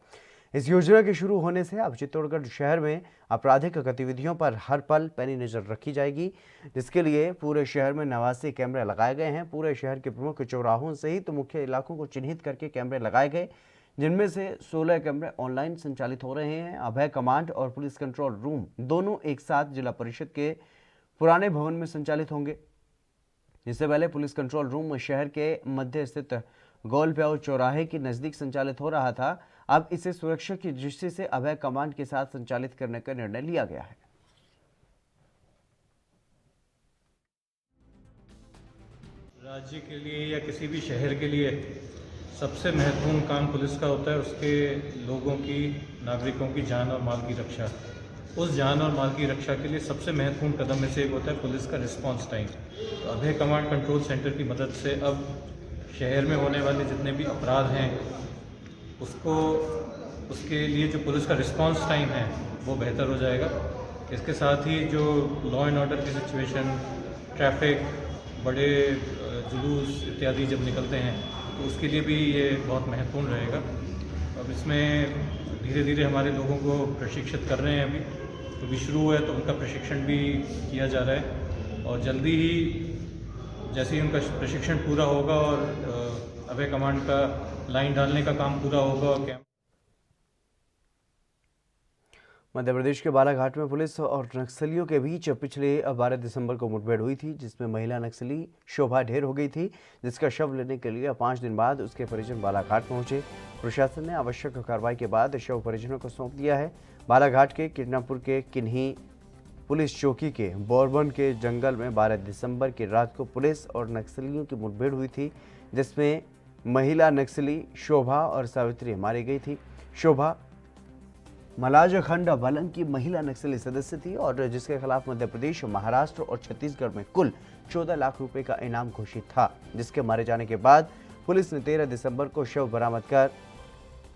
इस योजना के शुरू होने से अब चित्तौड़गढ़ शहर में आपराधिक गतिविधियों पर हर पल पैनी नजर रखी जाएगी, जिसके लिए पूरे शहर में 89 कैमरे लगाए गए हैं। पूरे शहर के प्रमुख चौराहों सहित मुख्य इलाकों को चिन्हित करके कैमरे लगाए गए, जिनमें से 16 कैमरे ऑनलाइन संचालित हो रहे हैं। अभय कमांड और पुलिस कंट्रोल रूम दोनों एक साथ जिला परिषद के पुराने भवन में संचालित होंगे। इससे पहले पुलिस कंट्रोल रूम शहर के मध्य स्थित गोल प्याऊ चौराहे के नजदीक संचालित हो रहा था। अब इसे सुरक्षा की दृष्टि से अभय कमांड के साथ संचालित करने का निर्णय लिया गया है। राज्य के लिए या किसी भी शहर के लिए सबसे महत्वपूर्ण काम पुलिस का होता है उसके लोगों की, नागरिकों की जान और माल की रक्षा। उस जान और माल की रक्षा के लिए सबसे महत्वपूर्ण कदम में से एक होता है पुलिस का रिस्पांस टाइम। तो अभय कमांड कंट्रोल सेंटर की मदद से अब शहर में होने वाले जितने भी अपराध हैं उसके लिए जो पुलिस का रिस्पांस टाइम है वो बेहतर हो जाएगा। इसके साथ ही जो लॉ एंड ऑर्डर की सिचुएशन, ट्रैफिक, बड़े जुलूस इत्यादि जब निकलते हैं तो उसके लिए भी ये बहुत महत्वपूर्ण रहेगा। अब इसमें धीरे धीरे हमारे लोगों को प्रशिक्षित कर रहे हैं। अभी शुरू हुआ है तो उनका प्रशिक्षण भी किया जा रहा है और जल्दी ही जैसे ही उनका प्रशिक्षण पूरा होगा और अभय कमांड का लाइन डालने का काम पूरा होगा और मध्य प्रदेश के बालाघाट में पुलिस और नक्सलियों के बीच पिछले 12 दिसंबर को मुठभेड़ हुई थी, जिसमें महिला नक्सली शोभा ढेर हो गई थी, जिसका शव लेने के लिए 5 दिन बाद उसके परिजन बालाघाट पहुंचे। प्रशासन ने आवश्यक कार्रवाई के बाद शव परिजनों को सौंप दिया है। बालाघाट के किरनापुर के किन्ही पुलिस चौकी के बोरबन के जंगल में 12 दिसंबर की रात को पुलिस और नक्सलियों की मुठभेड़ हुई थी, जिसमें महिला नक्सली शोभा और सावित्री मारी गई थी। शोभा मलाज खंड बलंग की महिला नक्सली सदस्य थी और जिसके खिलाफ मध्य प्रदेश, महाराष्ट्र और छत्तीसगढ़ में कुल 14 लाख रुपए का इनाम घोषित था, जिसके मारे जाने के बाद पुलिस ने 13 दिसंबर को शव बरामद कर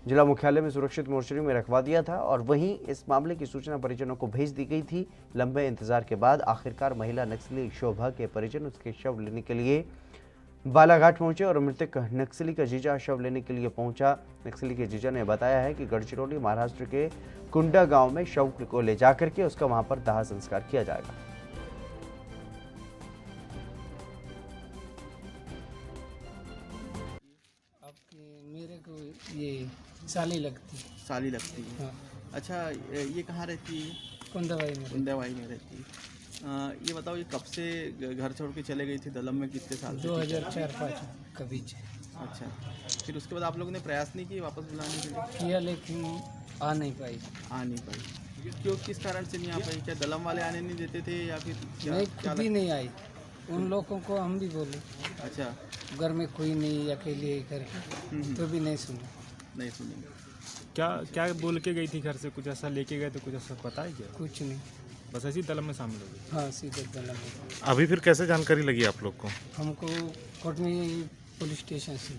जिला मुख्यालय में सुरक्षित मोर्चरी में रखवा दिया था और वहीं इस मामले की सूचना परिजनों को भेज दी गई थी। लंबे इंतजार के बाद आखिरकार महिला नक्सली शोभा के परिजन उसके शव लेने के लिए बालाघाट पहुंचे और मृतक नक्सली का जीजा शव लेने के लिए पहुंचा। नक्सली के जीजा ने बताया है कि गढ़चिरौली महाराष्ट्र के कुंडा गांव में शव को ले जाकर के उसका वहां पर दाह संस्कार किया जाएगा। मेरे को ये साली लगती है। हाँ। अच्छा, ये कहाँ रहती है? कुंदाबाई में रहती है। ये बताओ, ये कब से घर छोड़ के चले गई थी दलम में, कितने साल? 2004-05 का बीच। अच्छा, फिर उसके बाद आप लोगों ने प्रयास नहीं किए वापस बुलाने के लिए? किया, लेकिन आ नहीं पाई। क्यों, किस कारण से नहीं आ पाई? क्या दलम वाले आने नहीं देते थे या फिर नहीं, खुद ही नहीं आई। उन लोगों को हम भी बोले, अच्छा, घर में कोई नहीं, अकेले करके, तो भी नहीं सुने। क्या बोल के गई थी घर से? कुछ ऐसा लेके गए तो कुछ ऐसा पता है क्या? कुछ नहीं, बस ऐसी दलम में शामिल हो गई। हाँ, सीधे दलम में। अभी फिर कैसे जानकारी लगी आप लोग को? हमको कोटमी पुलिस स्टेशन से।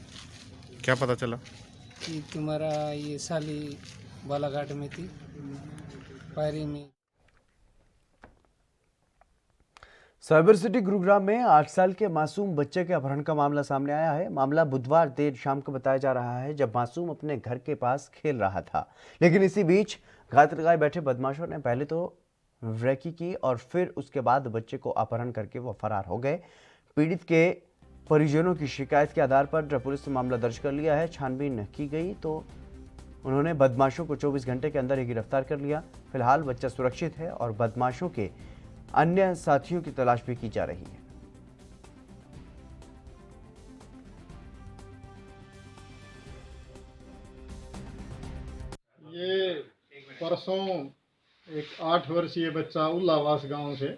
क्या पता चला? कि तुम्हारा ये साली बालाघाट में थी, पायरी में। साइबर सिटी गुरुग्राम में 8 साल के मासूम बच्चे के अपहरण का मामला सामने आया है। मामला बुधवार देर शाम को बताया जा रहा है, जब मासूम अपने घर के पास खेल रहा था। लेकिन इसी बीच घात लगाए बैठे बदमाशों ने पहले तो रेकी की और फिर उसके बाद बच्चे को अपहरण करके वो फरार हो गए। पीड़ित के परिजनों की शिकायत के आधार पर पुलिस ने मामला दर्ज कर लिया है। छानबीन की गई तो उन्होंने बदमाशों को 24 घंटे के अंदर ही गिरफ्तार कर लिया। फिलहाल बच्चा सुरक्षित है और बदमाशों के अन्य साथियों की तलाश भी की जा रही है। ये परसों एक 8 वर्षीय बच्चा उल्लावास गांव से,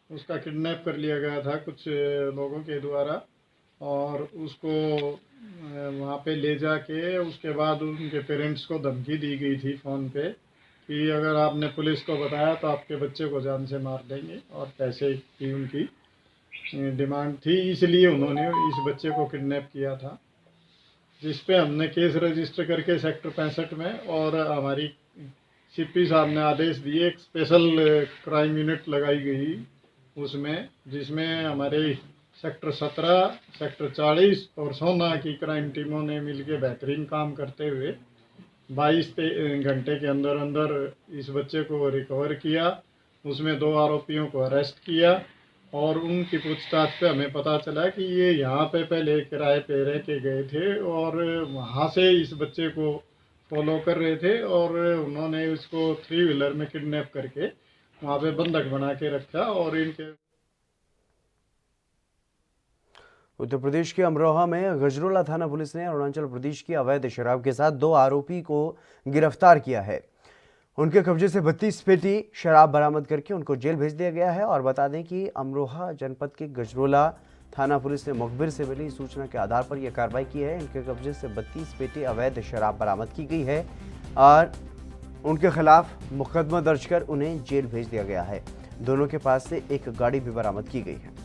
उसका किडनैप कर लिया गया था कुछ लोगों के द्वारा और उसको वहाँ पे ले जाके उसके बाद उनके पेरेंट्स को धमकी दी गई थी फ़ोन पे कि अगर आपने पुलिस को बताया तो आपके बच्चे को जान से मार देंगे और पैसे की उनकी डिमांड थी। इसलिए उन्होंने इस बच्चे को किडनैप किया था, जिस पे हमने केस रजिस्टर करके सेक्टर 65 में और हमारी सीपी साहब ने आदेश दिए, एक स्पेशल क्राइम यूनिट लगाई गई उसमें, जिसमें हमारे सेक्टर 17, सेक्टर 40 और सोना की क्राइम टीमों ने मिलकर बेहतरीन काम करते हुए 22 घंटे के अंदर अंदर इस बच्चे को रिकवर किया। उसमें 2 आरोपियों को अरेस्ट किया और उनकी पूछताछ पे हमें पता चला कि ये यहाँ पे पहले किराए पे रह के गए थे और वहाँ से इस बच्चे को फॉलो कर रहे थे और उन्होंने उसको 3 व्हीलर में किडनैप करके वहाँ पे बंधक बना के रखा और इनके। उत्तर प्रदेश के अमरोहा में गजरोला थाना पुलिस ने अरुणाचल प्रदेश की अवैध शराब के साथ 2 आरोपी को गिरफ्तार किया है। उनके कब्जे से 32 पेटी शराब बरामद करके उनको जेल भेज दिया गया है। और बता दें कि अमरोहा जनपद के गजरोला थाना पुलिस ने मुखबिर से मिली सूचना के आधार पर यह कार्रवाई की है। इनके कब्जे से 32 पेटी अवैध शराब बरामद की गई है और उनके खिलाफ मुकदमा दर्ज कर उन्हें जेल भेज दिया गया है। दोनों के पास से एक गाड़ी भी बरामद की गई है।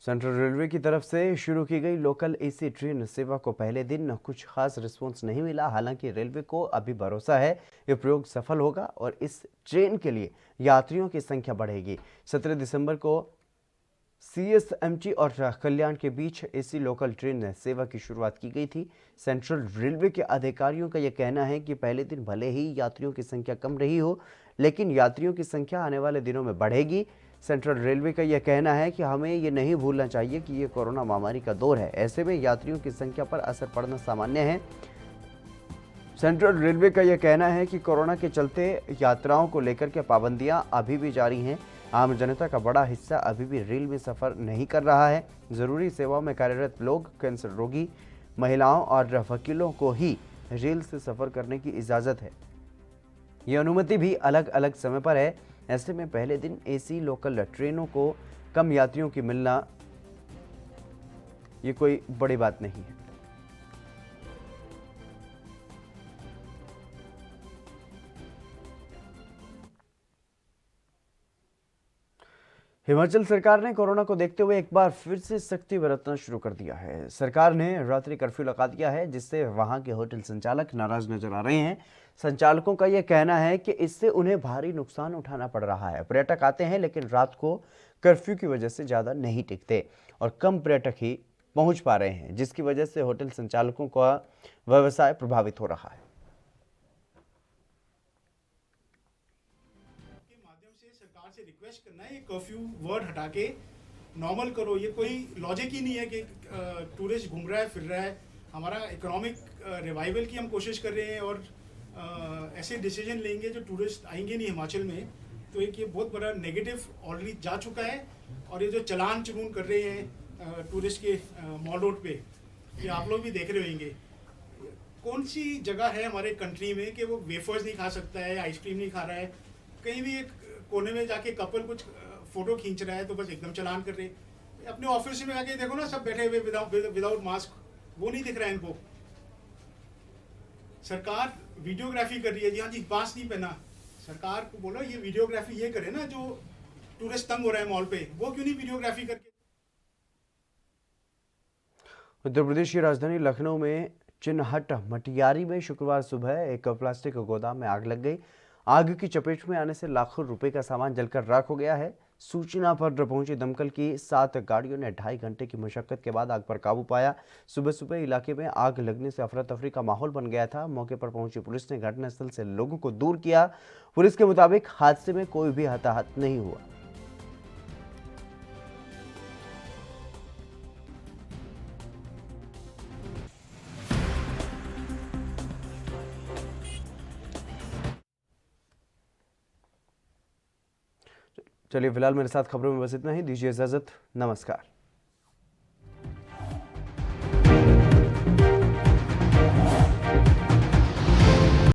सेंट्रल रेलवे की तरफ से शुरू की गई लोकल एसी ट्रेन सेवा को पहले दिन कुछ खास रिस्पॉन्स नहीं मिला। हालांकि रेलवे को अभी भरोसा है ये प्रयोग सफल होगा और इस ट्रेन के लिए यात्रियों की संख्या बढ़ेगी। 17 दिसंबर को CSMT और कल्याण के बीच एसी लोकल ट्रेन सेवा की शुरुआत की गई थी। सेंट्रल रेलवे के अधिकारियों का यह कहना है कि पहले दिन भले ही यात्रियों की संख्या कम रही हो, लेकिन यात्रियों की संख्या आने वाले दिनों में बढ़ेगी। सेंट्रल रेलवे का यह कहना है कि हमें ये नहीं भूलना चाहिए कि ये कोरोना महामारी का दौर है, ऐसे में यात्रियों की संख्या पर असर पड़ना सामान्य है। सेंट्रल रेलवे का यह कहना है कि कोरोना के चलते यात्राओं को लेकर के पाबंदियां अभी भी जारी हैं। आम जनता का बड़ा हिस्सा अभी भी रेल में सफ़र नहीं कर रहा है। ज़रूरी सेवाओं में कार्यरत लोग, कैंसर रोगी, महिलाओं और वकीलों को ही रेल से सफ़र करने की इजाज़त है। ये अनुमति भी अलग अलग समय पर है। ऐसे में पहले दिन एसी लोकल ट्रेनों को कम यात्रियों की मिलना ये कोई बड़ी बात नहीं है। हिमाचल सरकार ने कोरोना को देखते हुए एक बार फिर से सख्ती बरतना शुरू कर दिया है। सरकार ने रात्रि कर्फ्यू लगा दिया है, जिससे वहां के होटल संचालक नाराज नजर आ रहे हैं। संचालकों का यह कहना है कि इससे उन्हें भारी नुकसान उठाना पड़ रहा है। पर्यटक आते हैं लेकिन रात को कर्फ्यू की वजह से ज़्यादा नहीं टिकते और कम पर्यटक ही पहुंच पा रहे हैं, जिसकी वजह से होटल संचालकों का व्यवसाय प्रभावित हो रहा है। सरकार से रिक्वेस्ट करना है, ये कर्फ्यू वर्ड हटा के नॉर्मल करो। ये कोई लॉजिक ही नहीं है कि टूरिस्ट घूम रहा है, फिर रहा है। हमारा इकोनॉमिक रिवाइवल की हम कोशिश कर रहे हैं और ऐसे डिसीजन लेंगे जो टूरिस्ट आएंगे नहीं हिमाचल में, तो एक ये बहुत बड़ा नेगेटिव ऑलरेडी जा चुका है। और ये जो चलान चुनून कर रहे हैं टूरिस्ट के मॉल रोड पे, ये आप लोग भी देख रहे होंगे। कौन सी जगह है हमारे कंट्री में कि वो वेफर्स नहीं खा सकता है, आइसक्रीम नहीं खा रहा है, कहीं भी एक कोने में जाके कपल कुछ फोटो खींच रहा है तो बस एकदम चलान कर रहे हैं। अपने ऑफिस में आके देखो ना, सब बैठे हुए विदाउट मास्क, वो नहीं दिख रहा है इनको। सरकार वीडियोग्राफी कर रही है, जी हाँ जी, मास्क नहीं पहना। सरकार को बोलो ये वीडियोग्राफी ये करे ना, जो टूरिस्ट तंग हो रहा है मॉल पे, वो क्यों नहीं वीडियोग्राफी करके। उत्तर प्रदेश की राजधानी लखनऊ में चिन्हट मटियारी में शुक्रवार सुबह एक प्लास्टिक गोदाम में आग लग गई। आग की चपेट में आने से लाखों रुपए का सामान जलकर राख हो गया है। सूचना पर पहुंची दमकल की 7 गाड़ियों ने 2.5 घंटे की मशक्कत के बाद आग पर काबू पाया। सुबह सुबह इलाके में आग लगने से अफरा तफरी का माहौल बन गया था। मौके पर पहुंची पुलिस ने घटनास्थल से लोगों को दूर किया। पुलिस के मुताबिक हादसे में कोई भी हताहत नहीं हुआ। चलिए फिलहाल मेरे साथ खबरों में बस इतना ही। दीजिए इजाजत, नमस्कार।